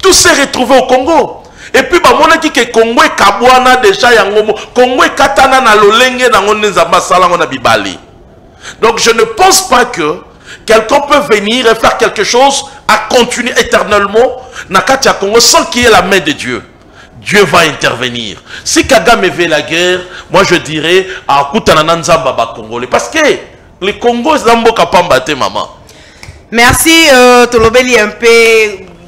tout s'est retrouvé au Congo. Et puis bah mon dit que Congo est kabwana déjà yangomo. Congo est katana na lolenge na ngone nzamba salango na bibali. Donc je ne pense pas que quelqu'un peut venir et faire quelque chose à continuer éternellement na katia Congo sans qu'il y ait la main de Dieu. Dieu va intervenir. Si Kagame veut la guerre, moi je dirais à Koutanana Nzamba ba Congolais. Parce que les Congos Zambo Kapamba te maman. Merci Tolobeli un peu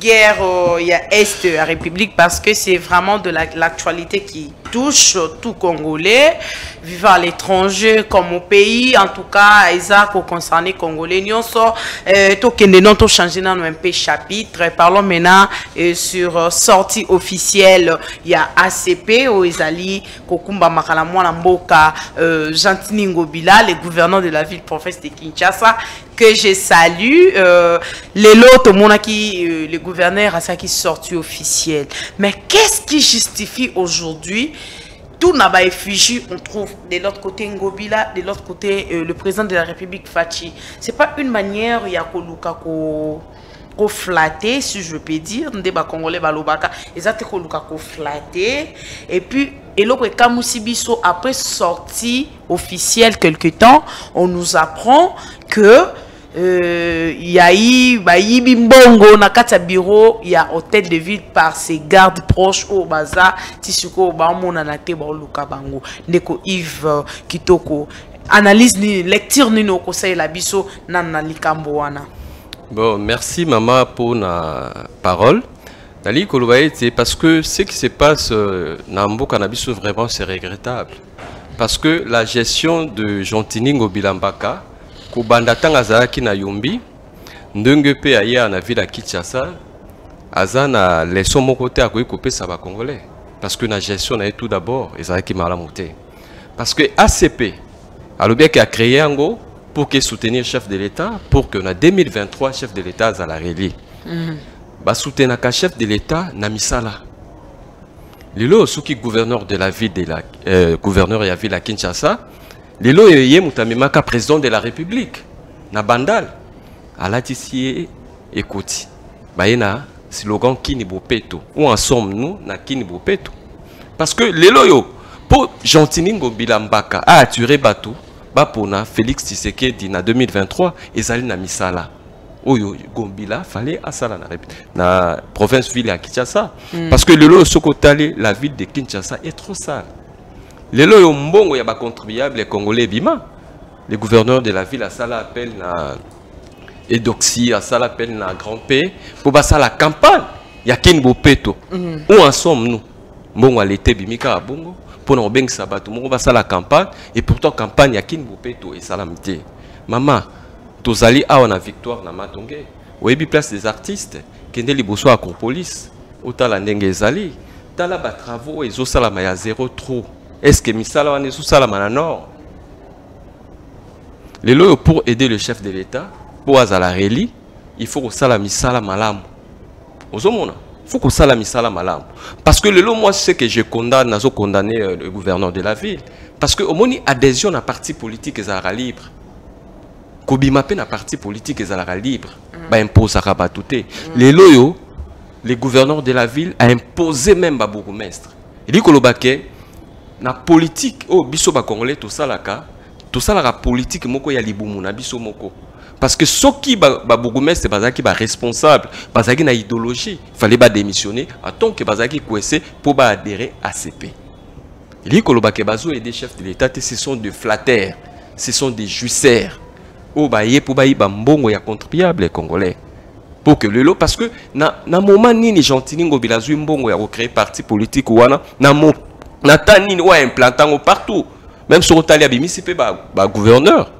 guerre il y a Est de la République parce que c'est vraiment de l'actualité qui touche tout Congolais vivant à l'étranger comme au pays. En tout cas, ils ont concerné Congolais. Nous sommes tout changé dans un peu chapitre. Parlons maintenant sur sortie officielle. Il y a ACP au Ezali Kokumba Makalamwa Mboka Gentini Ngobila, le gouverneur de la ville-province de Kinshasa, que je salue. Les lots, le gouverneur a ça qui sorti officiel. Mais qu'est-ce qui justifie aujourd'hui tout n'a pas effigie, on trouve de l'autre côté Ngobila, de l'autre côté le président de la République Fachi. C'est pas une manière il y a ko flatter, si je peux dire, ndeba congolais balobaka, ezate ko luka ko flatter et puis et l'autre Kamusibiso après sortie officielle quelque temps, on nous apprend que il y a eu bimbongo na kata bureau, il y a hôtel de ville par ses gardes proches au baza tisuko ba mona na te ba luka bango ndeko Yves Kitoko analyse ni lecture ni no conseil la biso na likambo wana. Bon, merci maman pour la parole. Nali Kolobaye, c'est parce que ce qui se passe dans Mboka Nabiso vraiment c'est regrettable parce que la gestion de Gentini Ngobila Mbaka Kubanda tanga zalaki na Yumbi ndenge pe aya na ville ya Kinshasa azana leçon moko te akoki kopesa ba congolais parce que na gestion na tout d'abord ezalaki malamu te parce que ACP alobi a créé yango pour que soutenir chef de l'État pour que na 2023 chef de l'État azala relie ba soutenir ka chef de l'État na misala lelo soki gouverneur de la ville de la gouverneur ya ville ya Kinshasa lelo yeye mutamemaka président de la République na bandal alatisie ekoti bayena slogan kini bopeto où en sommes-nous na kini bopeto parce que lelo yo pour Gentini Ngobila Mbaka a attiré bateau bapona Félix Tshisekedi na 2023 ezali na misala oyo Ngobila fallait asala na province ville ya Kinshasa parce que lelo sokotali la ville de Kinshasa est trop sale. Les lois mbongo ya ba contribuables congolais bima. Le gouverneur de la ville a ça l'appel na Edoxy, a ça l'appel na Grand P pour basa la campagne. Ya kin bopeto. Où en sommes-nous? Mbongo a l'été bimika bongo pour na obeng sabato mbongo basa la campagne et pourtant campagne ya kin bopeto et salamité. Maman, tozali a na victoire na Matonge. Oyebi place des artistes kende liboso Acropolis. Otala ndenge ezali. Tala ba travaux ezo salama ya zéro trop. Est-ce que misala wane sous salama nord? Les lois pour aider le chef de l'État, pour azala reli, il faut que ça la misala malam. Ozomona, il faut que ça la misala malam. Parce que le lot, moi, c'est que je condamne, nazo condamné le gouverneur de la ville. Parce que au moins adhésion à parti politique ezala libre. Kobimape na parti politique ezala libre. Ba impose à rabatouté. Les loyaux, les gouverneurs de la ville a imposé même ba bourgmestre. Il dit que l'obake na politique oh biso ba congolais tout ça la politique moko ya libumu na biso moko parce que soki ba bourgmestre bazaki ba responsable bazaki na idéologie fallait ba démissionner attends que bazaki kwese pour ba adhérer à ACP. Il dit que l'obake bazo aider chef de l'État ce sont des flatteurs, ce sont des jouisseurs oh ba yé pour ba yi ba mbongo ya contribuable congolais pour que le lot parce que na moment nini Gentini Ngobila zui mbongo ya recréer parti politique wana na mo Natani ou implantant partout. Même sur Otalia Bimisi pe ba gouverneur.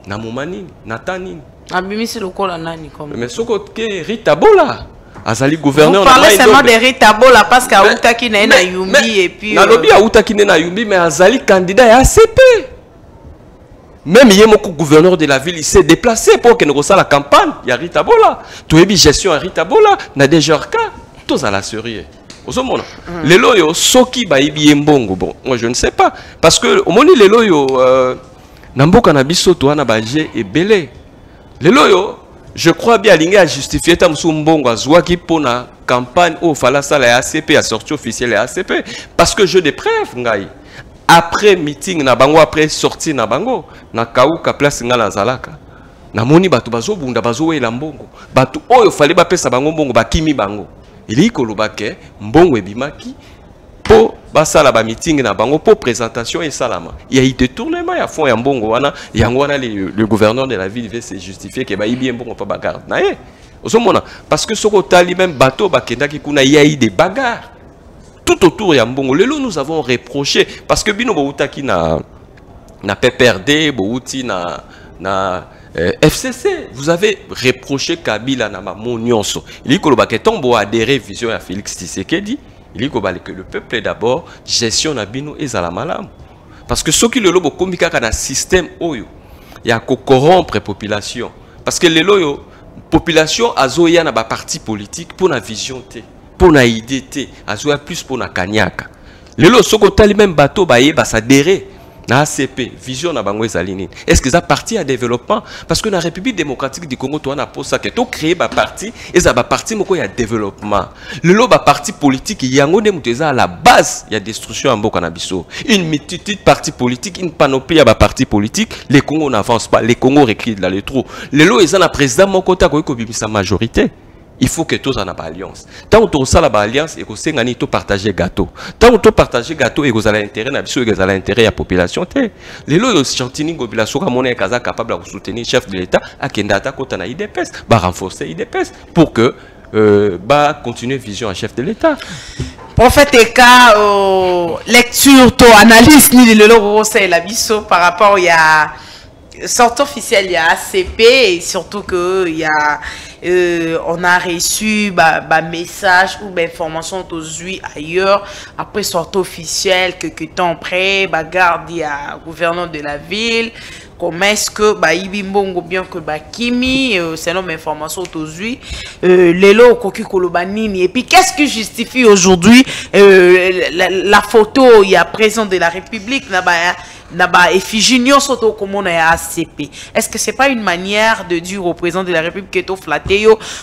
Na momani, Natani. Abimisi lokola nani comme. Mais soko ke Rita Bola. Azali gouverneur. Vous parlez seulement de Rita Bola parce qu'à Outaki na Yumbi et puis. Na lobi a Outaki na Yumbi mais Azali candidat à ACP. Même Yemoko gouverneur de la ville il s'est déplacé pour que nous reçoive la campagne. Il y a Rita Bola. Tout est gestion à Rita Bola. Na déjà cas. Tous à la série. Les loyaux, soki baibi mbongo, bon, moi je ne sais pas. Parce que au moment les loyaux, Namboka Nabiso, toi, Nabaje et Belé. Les loyaux, je crois bien aligné à justifier Tamsou Mbongo, à Zouaki pour la campagne où fallait ça la ACP, à sortie officielle la ACP. Parce que je des preuves, Ngaï. Après meeting, Nabango, après sortie Nabango, Nakauka place Ngala Zalaka. Namoni Batu Bazo, Bunda Bazo et Lambongo. Batu, oh, il fallait pas payer Bango Bongo, Bakimi Bango. Il y a kolobake mbongo ebimaki pour basala ba meeting na bango pour présentation et salama. Il y a eu détournement à fond ya mbongo wana yango wana le gouverneur de la ville veut se justifier que ba ibi mbongo pas bagarde. Na Parce que ce que même bateau, il y a eu des bagarres. Tout autour, Yambongo. Lelo, nous avons reproché. Parce que Bino Boutaki na PPRD, Bouti na FCC. Vous avez reproché Kabila na Monionso. Il dit que tombo adhéré vision à Félix Tshisekedi. Il dit que le peuple est d'abord gestion na Bino et Zalamalam. Parce que ce qui le lobo komika kana système oyo. Il y a que corrompre la population. Parce que les population azoya na ba parti politique pour la vision té, pour la idée té, azoya plus pour la kanyaka. Les lots soko tali même bateau ba yeba s'adhérer na ACP, vision na bango ezalini. Est-ce que ça parti à développement? Parce que dans la République démocratique du Congo, toi na pour ça que tu créer ba parti et ça ba parti moko ya développement. Le lot ba parti politique yango ne muteza à la base, il y a destruction en boka na biso. Une multitude de partis politiques, une panoplie à ba parti politique, les Congos n'avancent pas, les Congos reculent dans le trou. Le lot ils ont la président moko ta ko bimisa majorité. Il faut que tous en aient alliance. Tant que tu as l'alliance, et que tu as partagé gâteau. Tant que tu as partagé gâteau, et que tu as l'intérêt, et que tu as l'intérêt à la population. Les lois de Chantini, population, comme on est capable de soutenir le chef de l'État, à Kendata, quand on a IDPS, renforcer IDPS pour que continuer vision à chef de l'État. Prophète Eka, lecture, analyse, ni le logo, c'est la biso par rapport à sorte officielle, il y a ACP et surtout que il y a on a reçu message ou information aujourd'hui ailleurs après sorte officielle que temps après garde il y a gouverneur de la ville comment est-ce que Ibimbongo bien que Kimi c'est notre information aujourd'hui les lots koki kolobanini et puis qu'est-ce qui justifie aujourd'hui la photo il y a président de la République est-ce que c'est pas une manière de dire au président de la République que tu flatté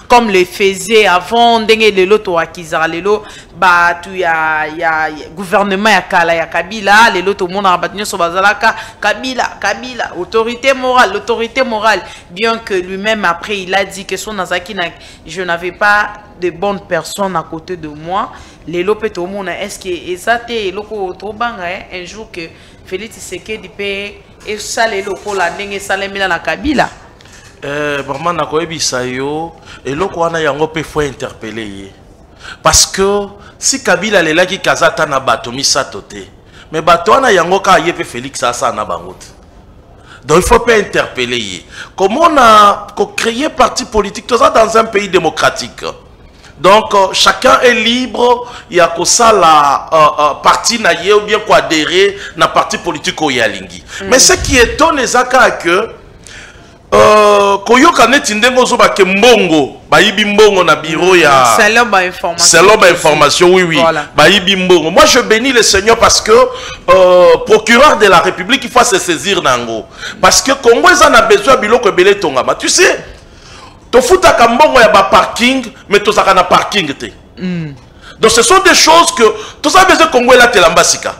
comme le faisait avant de l'auto akizara lelo tu ya gouvernement ya kala ya Kabila les autres monde rabattu sur bazalaka Kabila l'autorité morale bien que lui-même après il a dit que son Nazaki je n'avais pas de bonnes personnes à côté de moi les lopes au monde est-ce que ça t'est loko trop banga un jour que Félix Tshisekedi pe et ça les locaux la ndenge salemila na Kabila vraiment na koyebisa yo et loko wana yango pe faut interpeller parce que si Kabila lela ki kazata na bato misato te mais bato wana yango ka yepe Félix asa na bango te. Donc il faut pas interpeller comment on a créé parti politique tout ça dans un pays démocratique. Donc chacun est libre, il y a que ça la parti naïe ou bien quoi adhérer na parti politique au yalingi. Mais ce qui étonne les aka que koyoka netindengo zo ba ke mbongo ba yibi mbongo na bureau ya c'est l'homme information. C'est l'homme information oui. Voilà. Ba yibi mbongo. Moi je bénis le Seigneur parce que procureur de la République il faut se saisir nango parce que Congo ils a besoin biloko belé tongama. Tu sais to futa kambongo ya ba parking mais to sakana parking te. Donc ce sont des choses que tout ça besoin Congo la telambasika.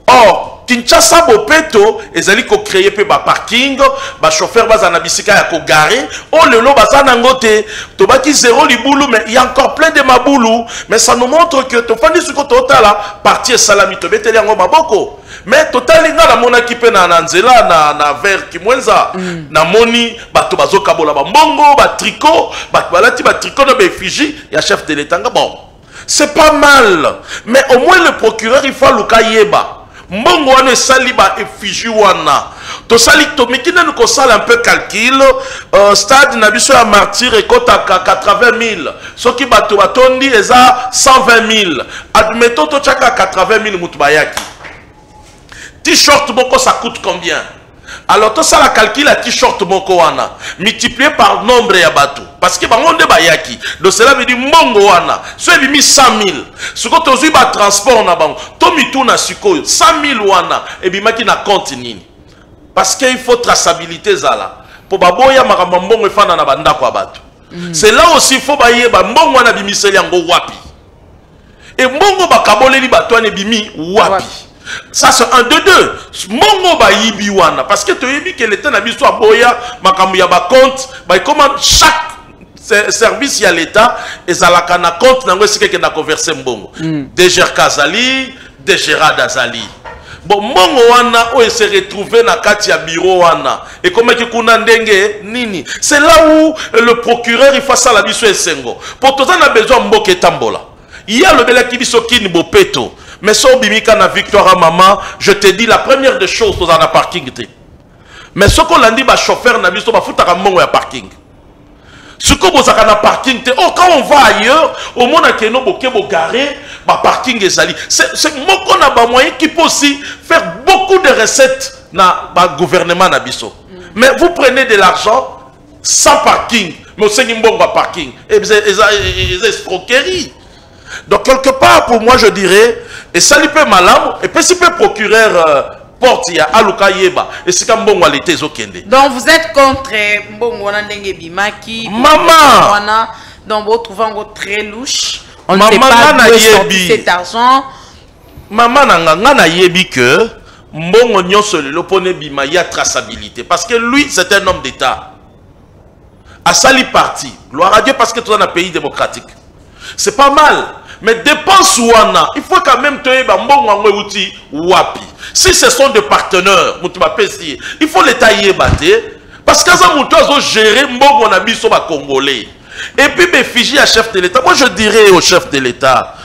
Or Kinshasa bopeto ezali ko créer pe ba parking ba chauffeur bazana bisika ya ko garer oh lelo bazana ngote to baki zéro libulu mais il y a encore plein de maboulou mais ça nous montre que to fandi suko totala partie salami to beteli ngo maboko mais totali nga la mona kipe na nzela na ver kimwenza na moni bato bazoka bola ba mbongo ba tricot ba balati ba tricot na ba effigie ya chef de l'État bon c'est pas mal mais au moins le procureur il faut luka yeba mbongo wana esali ba effigie wana to sali to mikina nous ko sala un peu calcul stade na biso ya martyr ekotaka 80 000 soki bato batondi eza 120 000 admettons to chaka 80 000 mutu bayaki t-shirt boko ça coûte combien alors tout ça la calcul à t-shirt boko wana multiplié par nombre ya bato parce que bangonde bayaki donc cela veut dire mbongo wana so ebimi 100 000 siko tozui ba transport na bango to mituna sikoyo 100 000 wana ebimaki na compte nini parce que il faut traçabilité zala pour baboya makambo mbongo efana na bandako ya bato c'est là aussi il faut bayeba mbongo wana bimiseli yango wapi et mbongo bakaboleli bato wana ebimi wapi. Ça c'est un de deux. Mongo ba yibi wana parce que tu yibi que l'État n'a biso aboya makambu ya ba compte ba comment chaque service ya l'État ezalaka na compte nango sike ke na converser mbongo. DGR Kazali, DGR Dazali. bon mongo wana o se retrouver na kati ya bureau wana et comme ki kuna ndenge nini, c'est là où le procureur il fait ça la biso esengo pour tout ça na besoin mboke tambola. Il y a le bela ki biso kini bopeto mais so bimika na victoire à maman, je te dis la première des choses dans la parking te. Mais ce qu'on l'a dit, chauffeur n'a pas foutu à mon parking. Ce qu'on vous a parking, quand on va ailleurs, au monde qui est garé, parking est sali. C'est moi qu'on a moyen qui peut aussi faire beaucoup de recettes dans le gouvernement Nabiso. Mais vous prenez de l'argent sans parking, mais aussi un bon parking. Et c'est escroquerie. Donc quelque part, pour moi, je dirais, et ça lui peut malade, et puis si peut procureur. Porte ya aluka yeba et c'est comme bon walite zokende. Donc vous êtes contre mbongo na ndenge bimaki maman donc vous trouvez très louche. On ne sait pas d'où sortir cet argent. Maman nga na yebi que mbongo nyonso le pone bima ya traçabilité parce que lui c'est un homme d'état. A sali parti. Gloire à Dieu parce que tu es dans un pays démocratique. C'est pas mal. Mais dépense ouana, il faut quand même te mbongo outi wapi. Si ce sont des partenaires, il faut les tailler parce que ça doit gérer mbongo na biso ba congolais. Et puis be Fiji à chef de l'État. Moi je dirais au chef de l'État,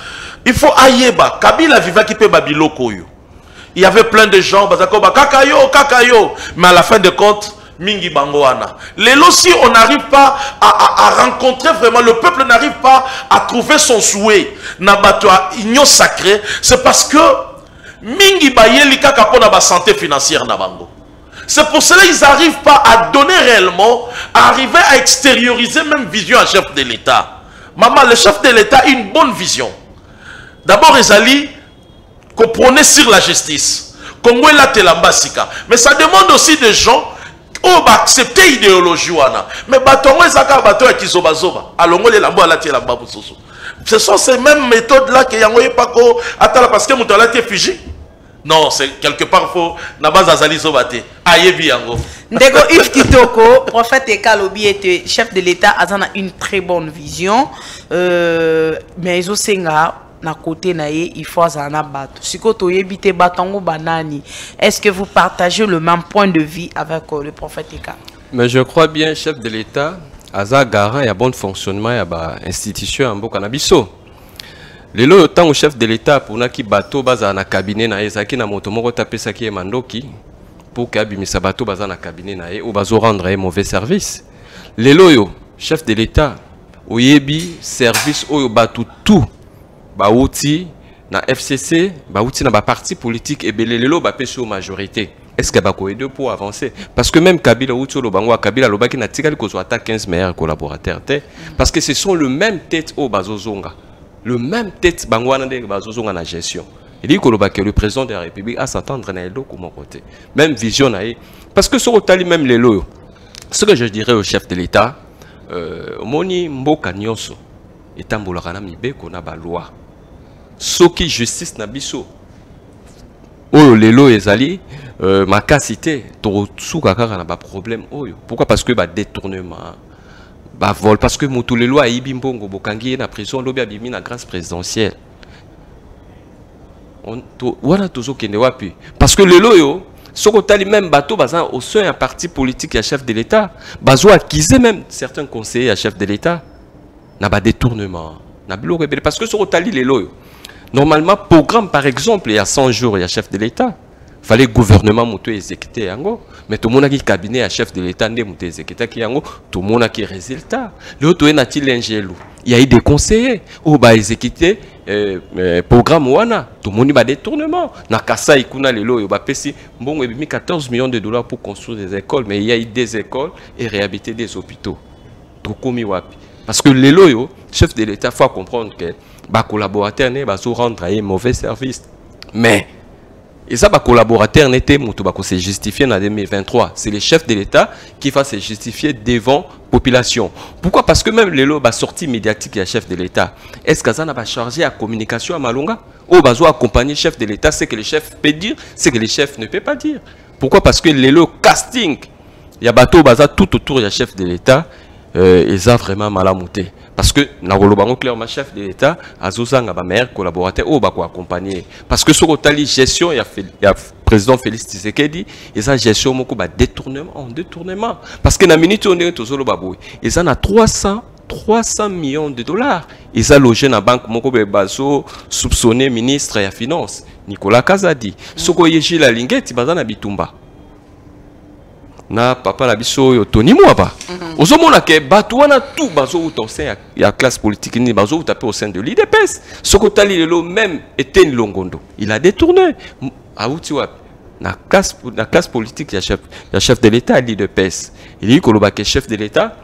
il faut ayeba Kabila viva qui peut babiloko yo. Il y avait plein de gens bazako ba kakayo mais à la fin de compte mingi bangoana. Lelo si on n'arrive pas à rencontrer vraiment le peuple n'arrive pas à trouver son souhait na bato union sacrée, c'est parce que mingi bayeli kaka pona ba santé financière na bango. C'est pour cela qu'ils n'arrivent pas à donner réellement, à arriver à extérioriser même vision à chef de l'État. Maman, le chef de l'État a une bonne vision. D'abord, Ezali, qu'on prenait sur la justice. Congo est la telambasika. Mais ça demande aussi des gens qui ont accepté l'idéologie. Mais batongo ezaka bato ya kizobazoba. Alongo le lambo ala telamba busoso. Ce sont ces mêmes méthodes-là que yangoye pako atala parce que muto ala te Fiji. Non, c'est quelque part faux. Nabaz azali zobate. Ayebi yango. Ndego Yves Kitoko, prophète Ekalobi était chef de l'État, a une très bonne vision. Mais ils ont senga na côté naie, il faut azana bato. Siko toyebite batango banani. Est-ce que vous partagez le même point de vue avec le prophète Eka? Mais je crois bien chef de l'État, aza garant et à bon fonctionnement ya ba institution en Mboka na biso. Lelo tant au chef de l'État pour na ki bateau baza na cabinet na ezaki na moto moko tapesa ki mandoki pour que abimisa bateau baza na cabinet na ou bazo rendre un mauvais service. Lelo yo chef de l'État oyebi service oyo batu tout baouti na FCC baouti na ba parti politique et belelelo ba pesi au majorité. Est-ce que bako aider pour avancer parce que même Kabila outi lo bango Kabila lobaki na tikali ko ata 15 meilleurs collaborateurs parce que ce sont le même tête au bazozonga. Le même tête bangwana de bazozonga na gestion. Il dit que le président de la République a s'attendre na edo comme côté. Même vision na parce que sur otali même les lots. Ce que je dirais au chef de l'État moni mboka nyonso etambolaka na mibeko na ba loi. Soki justice na biso. Oyo lelo ezali makasité to suka kaka na ba problème oyo. Pourquoi? Parce que ba détournement bah vol parce que mutu les lois ibi mbongo bokangi na prison lobi abimi na grâce présidentielle on to wana tozo kende wapi parce que le loyo soko tali même bateau bazan au sein un parti politique et chef de l'État bazo acquiser même certains conseillers à chef de l'État na ba détournement na bilo rebelle parce que soko tali les loyo normalement programme par exemple il y a 100 jours il y a chef de l'État fallait gouvernement mutu exécuter yango mais tout le monde qui cabinet à chef de l'État ndé mutu exécuter ki yango tout le monde qui résultat le to enati l'ingélu il y a eu des conseillers au ba exécuter programme wana tout le monde ba détournement na kasa ikuna lelo yo ba pesi mbongo ebimi 14 millions de dollars pour construire des écoles mais il y a eu des écoles et réhabiliter des hôpitaux tout komi wapi parce que lelo yo chef de l'État faut comprendre que ba collaborateur ne ba so rendre un mauvais service mais et ça, les collaborateurs n'étaient pas se justifier en 2023. C'est le chef de l'État qui va se justifier devant la population. Pourquoi? Parce que même les lots sortie médiatique du chef de l'État. Est-ce que ça n'a pas chargé à communication à Malonga? Ou bah accompagner le chef de l'État, c'est que le chef peut dire, c'est que le chef ne peut pas dire. Pourquoi? Parce que les lots casting, il y a bateau baza tout autour du chef de l'État. ils ont vraiment mal à monter. Parce que, clairement, chef de l'État, Azozanga, ma meilleur collaborateur, ou bako accompagner. Parce que sur le gestion, il y a le président Félix Tshisekedi, ils ont gestion, détournement. Parce que dans la minute, on est tous babou. Ils ont 300 millions de dollars. Ils ont logé dans la banque, moko bebazo, soupçonné ministre et finance, Nicolas Kazadi. Soko yeji la lingette, bazana bitumba. Na papa na biso yo Tony Mwaba. Ozomona ke bato wana tout bazo utonse ya classe politique ni bazo utape au sein de l'IDPS. Soko tali lelo même Etienne Longondo, il a détourné auti wapi na classe politique ya chef de l'État l'IDPS. Il dit ko lobake chef de l'État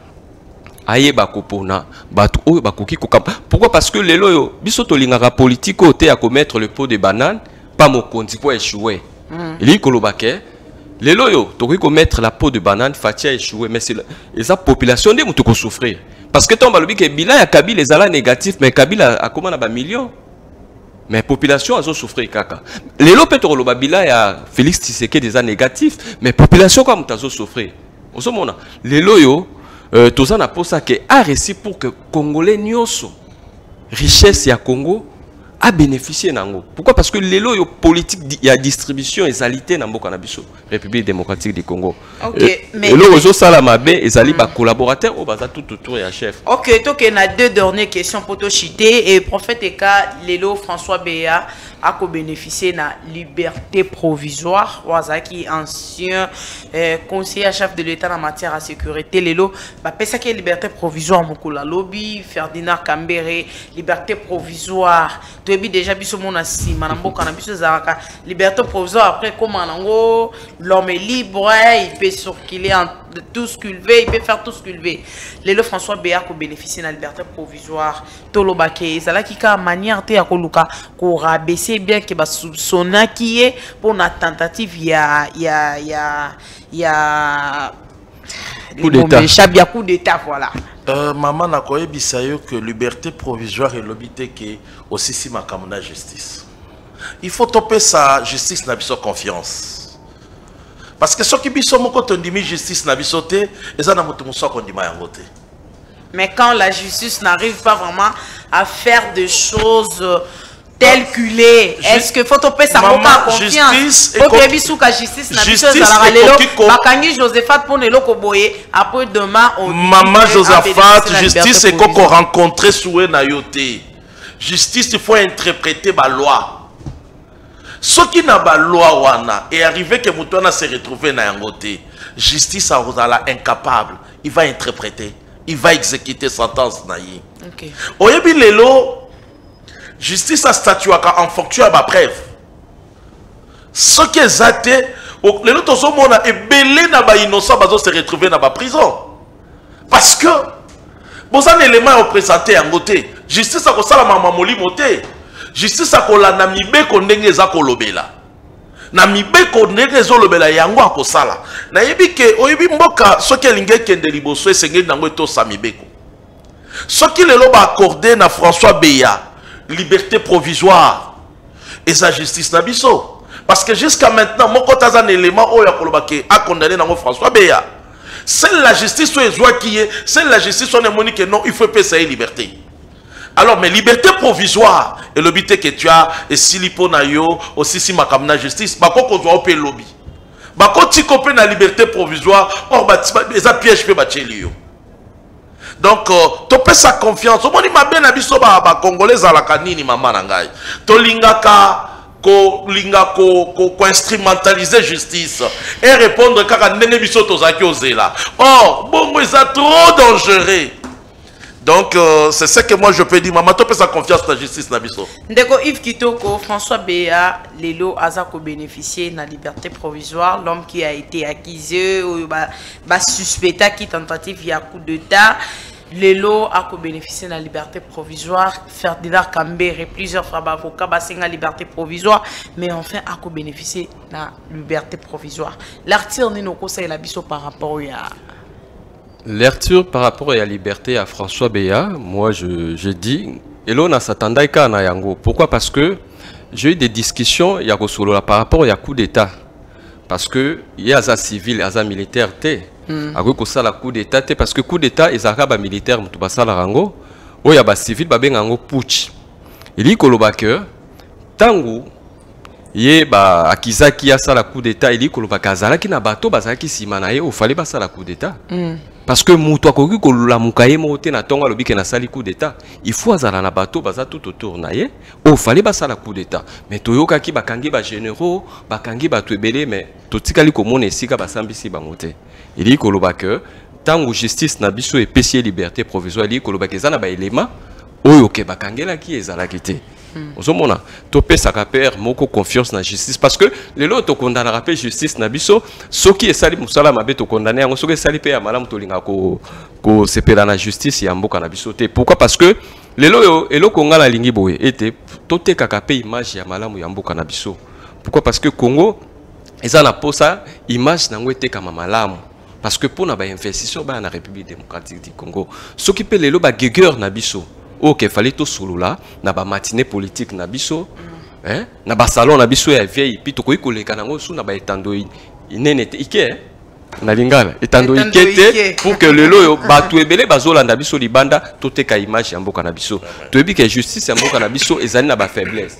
aye bakopona bato oyo bakoki kokam. Pourquoi? Parce que lelo yo biso tolingaka politique ote ya commettre le pot de banane pas mokonzi po échouer. Il dit ko lobake les loyaux, tu peux mettre la peau de banane, fatia échoué, mais c'est la population de qui souffrir. Parce que tu as dit que Bila et Kabila les ala négatifs, mais Kabila a comment un million. Mais la population a souffert kaka. Les loyaux peut être Bila et Félix Tshisekedi des ala négatifs, mais la population comme tu as souffert. Au ce moment, les loyaux, tu as pour ça que a réussi pour que Congolais nyoso richesse ya Congo a bénéficié nango. Pourquoi? Parce que les lois politiques il y a distribution et salité dans Mboka Nabiso, République démocratique du Congo. OK, mais les lois salamabe et zali ba collaborateurs au baza tout autour et chef. OK, donc il y a deux dernières questions pour te citer et prophète Eka Lelo François Béa a bénéficié de la liberté provisoire wazaki ancien conseiller chef de l'État en matière de sécurité Lelo ba pesa que liberté provisoire mokula lobby Ferdinand Kambere liberté provisoire tobi déjà biso mona sima na mboka na biso zaka liberté provisoire après comment nango l'homme est libre il peut circuler tout ce qu'il veut, il peut faire tout ce qu'il veut. Lelo François Béa ko bénéficier de la liberté provisoire tolobake ça là qui ka manière te ya koluka ko rabaisser bien que ba soupçonna qui est pour la tentative il y a coup d'état coup d'état voilà. Maman n'a pas dit que liberté provisoire et l'obité qui aussi si ma kamona justice. Il faut topper sa justice n'a pas confiance. Parce que ceux qui biso moko tondimi justice n'a bisoté et ça n'a pas tout qu'on dit mayangote. Mais quand la justice n'arrive pas vraiment à faire des choses calculées, est-ce que faut topper sa moka confiance? Faut que biso ka justice n'a biso za lelo bakangi Josephat pour nelo ko boye après demain on maman Josephat justice est qu'on rencontrer soué na yoté. Justice il faut interpréter la loi. Ce qui n'a pas loi wana et arrivé que Moutouana se retrouve dans yangote, justice a incapable, il va interpréter, il va exécuter sentence naïe. OK. Oyebi lelo justice a statué en fonction de la preuve. Ce qui est zate, lelo tozo mona et belé na ba innocent bazo se retrouver dans la prison. Parce que bon un élément représenté yangote, justice a ko sala mama moli moté. Justice a kola na mibeko ndenge za kolobela. Na mibeko ndenge zo lobela yango akosala. Na yebi ke oyebi mboka soki elinge kende liboso esengeli nango to sa mibeko. Soki lelo ba accordé na François Béa liberté provisoire et sa justice na biso. Parce que jusqu'à maintenant moko taza un élément oya kolobake a condamné nango François Béa. C'est la justice ou ezwa qui est, c'est la justice on est monique non, il faut payer liberté. Alors, mais liberté provisoire, et le but que tu as, et si l'hyponayo, aussi si ma kamna justice, bako ko doit opé lobby. Bako ti kopé na liberté provisoire, or les pièges pe bachelio. Donc, topé sa confiance. Au moins, il m'a bien abisso ba congolais à la canine, maman nangai. To lingaka, ko instrumentaliser justice et répondre kaka nene biso tozaki ozela. Or, bon, mais ça trop dangereux. Donc, c'est ce que moi je peux dire. Maman, tu peux sa confiance dans la justice. Ndeko Yves Kitoko, François Béa, Lelo Azako bénéficié de la liberté provisoire. L'homme qui a été accusé ou suspecté qui tentative il y a coup d'état. Lelo a bénéficié de la liberté provisoire. Ferdinand Kambere, plusieurs fois avocats, la liberté provisoire. Mais enfin, a bénéficié de la liberté provisoire. L'article de nos conseils la biso par rapport à. L'arture par rapport à la liberté à François Béa, moi je dis, et là on a s'attendait qu'à Nayango. Pourquoi? Parce que j'ai eu des discussions par rapport à coup d'état. Parce que il y a un civil, il y a un militaire. akoki kosala coup d'état te parce que coup d'état ezalaka bamilitaire moto basalaka yango oyo ya bacivile babenga yango putsch eliki koloba ke ntango ye akizaki asala coup d'état eliki kolobaka azalaki na bato bazalaki nsima na ye ofale basala coup d'état parce que moto akoki kolamuka ye moko te na ntongo alobi ke nasali coup d'état il faut azala na bato baza tout autour na ye ofale basala coup d'état mais toyokaki bakangi bagénéraux bakangi bato ebele mais totikali komona esika basambisi bango te eliki koloba ke ntango justice na biso epesi ye liberté provisoire eliki kolobaka eza na baelema oyo ke bakangelaki ezalaki te ozomona topesaka père moko confiance na justice parce que lelo tokondana pe justice na biso soki esali musala mabe tokondana yango soki esali pe ya malamu tolinga ko sepela na justice ya mboka na biso te pourquoi parce que lelo eloko ngala lingi boye ete totekaka pe image ya malamu ya mboka na biso pourquoi parce que Congo eza na posa image nango etekama malamu parce que pona ba investisseur ba na République démocratique du Congo soki pe lelo ba guegueur na biso ok fallait tout solo là na ba matinée politique na biso na ba salon na biso ya vieille puis to koyi koleka nango su na ba etando inene ike na lingala etando ikete pour que le loyo bato ebele bazolanda biso libanda toteka image ya mboka na biso toyebi ke justice ya mboka na biso ezali na ba faiblesse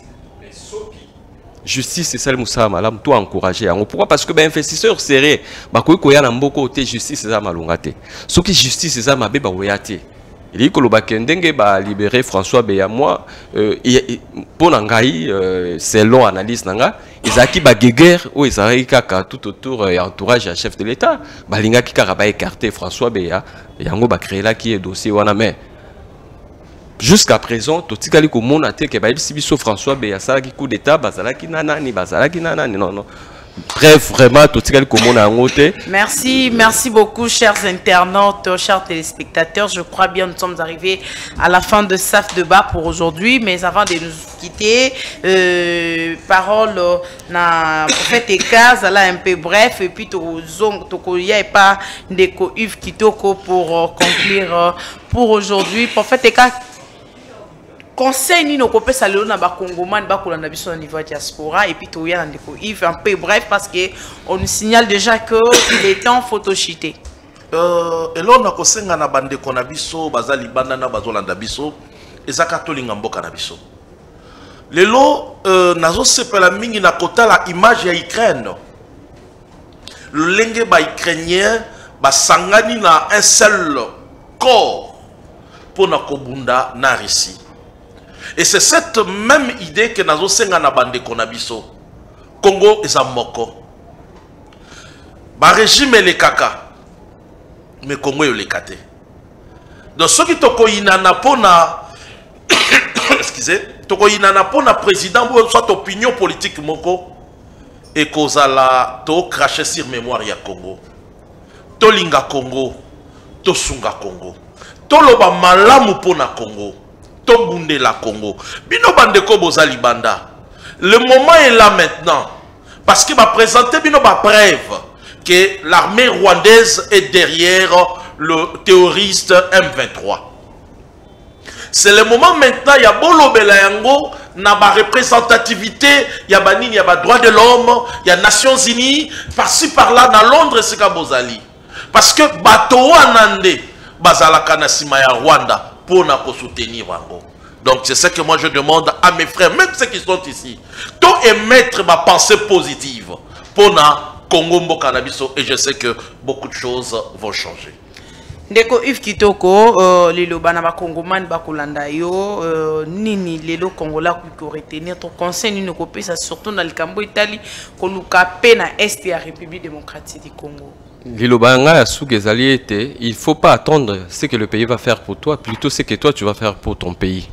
justice c'est ça le moussa malam to encourager yango pourquoi parce que ba investisseur sérieux ba koyi koya na mboko te justice eza malunga te soki justice eza mabe ba oya te il dit que le bakendenge ba libérer François Beya moi pour nangai selon analyse nanga ezaki ba guerre ou ezaki kaka tout autour entourage à chef de l'état balinga ki kaka ba écarter François Beya yango ba créer là qui est dossier wana mais jusqu'à présent totikali ko mona te ke ba biso François Beya ça qui coup d'état bazalaki nanani non bref, vraiment, tout ce que merci beaucoup, chers internautes, chers téléspectateurs. Je crois bien nous sommes arrivés à la fin de SAF Débat pour aujourd'hui. Mais avant de nous quitter, parole na prophète Eka, là un peu bref, et puis Tokoya et pas Ndeko Yves Kitoko pour conclure pour aujourd'hui. Prophète Eka. Conseil ni no kopé salé na ba Congoman ba kolanda biso au niveau diaspora et puis toya ndeko Yves un peu bref parce que on nous signale déjà que il est en photoshité. Elo na kosenga na bande kona biso bazali banda na bazolanda biso ezaka tolinga mboka na biso. Lelo nazo sepela mingi na kota la image ya Ukraine. Lenge ba ukrainien ba sangani na un seul corps pour na kobunda na Russie. Et c'est cette même idée que nous avons na bande konabiso. Congo est un moko. Ba régime le kaka. Mais Congo est le kate. Donc ceux qui toko inana pona excusez, toko inana pona président ou soit opinion politique moko et kozala to cracher sur mémoire ya Congo. To linga Congo, to sunga Congo. To loba malamu pona Congo. La Congo. Bino bandeko bozali banda. Le moment est là maintenant. Parce qu'il va présenter bino ba preuve que l'armée rwandaise est derrière le terroriste M23. C'est le moment maintenant, il y a bolo belayango, na ba représentativité, il y a banini, il y a ba droit de l'homme, il y a Nations Unies, par-ci par-là, dans Londres, c'est ka bozali. Parce que bato anande, bazalaka na sima ya Rwanda. Pour soutenir. Donc c'est ce que moi je demande à mes frères, même ceux qui sont ici, de émettre ma pensée positive pour Congo Mbokanabiso et je sais que beaucoup de choses vont changer. Ndeko Yves Kitoko, lelo bana ba Congoman ba kolanda yo nini lelo Congola ko retenir ton conseil ni ko pesa surtout dans le Cambo Italie ko luka pe na est ya République démocratique du Congo. Il ne faut pas attendre ce que le pays va faire pour toi, plutôt ce que toi tu vas faire pour ton pays.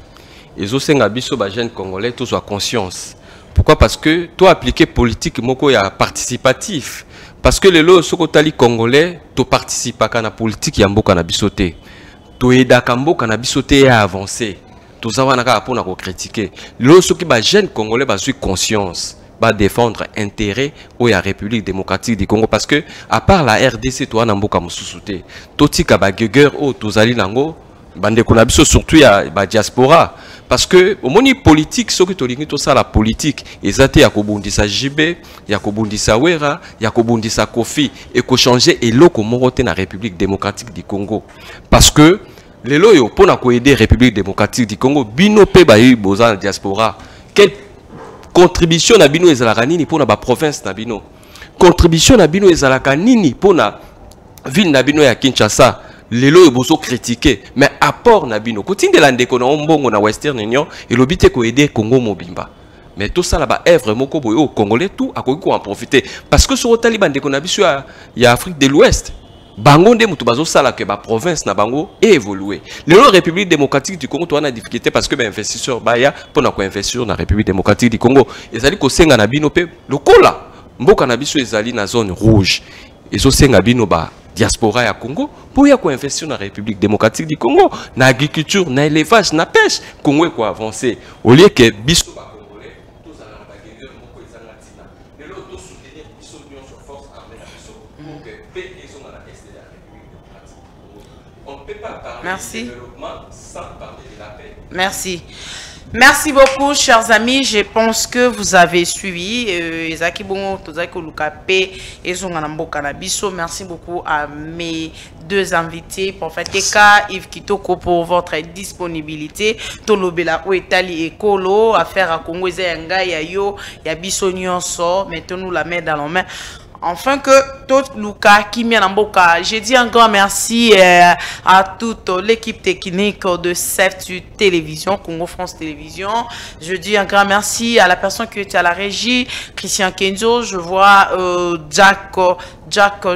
Et aussi, les jeunes congolais, tous ont conscience. Pourquoi? Parce que toi, appliquer politique, moko ya participatif. Parce que les lots, ceux qui congolais, tu participes à la politique, yambo kanabisote. Tu aides à kambo kanabisote à avancer. Tu as pour critiquer. Les lots, ceux qui jeunes congolais, ont conscience. Va défendre intérêt ou la République démocratique du Congo parce que à part la RDC toi n'amboka mususuté totika ba guegueur ou tozali nango bande konabiso surtout ya ba diaspora parce que au moni politique ce que tolingi to ça la politique ezate ya kobundisa JB ya kobundisa Wera ya kobundisa Kofi et ko changer eloko moko te na République démocratique du Congo parce que lelo yo pona ko aider République démocratique du Congo bino pe ba yi boza na diaspora quelle contribution na bino ezalaka nini pona ba province na bino contribution na bino ezalaka nini pona ville na bino ya Kinshasa lelo yo bozo critiquer mais apport na bino kotinde la ndeko na mbongo na Western Union et lobité ko aider Congo mobimba mais tout ça là-bas œuvre moko boyo au Congolais tout akoki ko en profiter parce que sur le Taliban ndeko na biso ya Afrique de l'Ouest bango nde mutu bazo sala que ba province na bango évoluer lelo République démocratique du Congo to na difficulté parce que ba investisseur baya pona ko investir na République démocratique du Congo ezali ko senga na bino pe lokola mboka na biso ezali na zone rouge ezo senga bino ba diaspora ya Congo pour ya ko investir na République démocratique du Congo na agriculture na élevage na pêche Congo ko avancer au lieu que biso ba congolais tous ala ba guerrier moko ezanga tina lelo to soutenir biso union sur force armée na biso pour que paix et son à la est de la République démocratique du Congo. On ne peut pas parler Merci. de développement sans parler de la paix. Merci. Merci beaucoup, chers amis. Je pense que vous avez suivi. Ezaki Bongo, Tozaki Lukape et Zonganambo Kanabiso. Merci beaucoup à mes deux invités, Prophète Eka, Yves Kitoko, pour votre disponibilité. Tolobela Ouetali et Kolo, affaire à Congo, Zéanga, Yayo, Yabiso Nyonso, mettons-nous la main dans la main. Enfin que tout Luka qui m'y a je dis un grand merci à toute l'équipe technique de CEFTU Télévision, Congo France Télévision. Je dis un grand merci à la personne qui était à la régie, Christian Kenzo. Je vois Jack,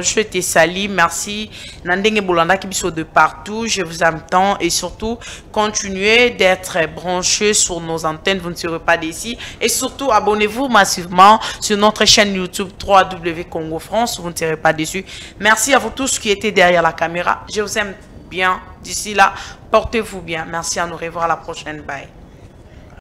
je te salue. Merci. Nandenge Bolanda qui sont de partout. Je vous attends et surtout continuez d'être branchés sur nos antennes. Vous ne serez pas d'ici. Et surtout abonnez-vous massivement sur notre chaîne YouTube 3W Congo France. Vous ne serez pas déçus. Merci à vous tous qui étaient derrière la caméra. Je vous aime bien. D'ici là, portez-vous bien. Merci à nous revoir à la prochaine. Bye.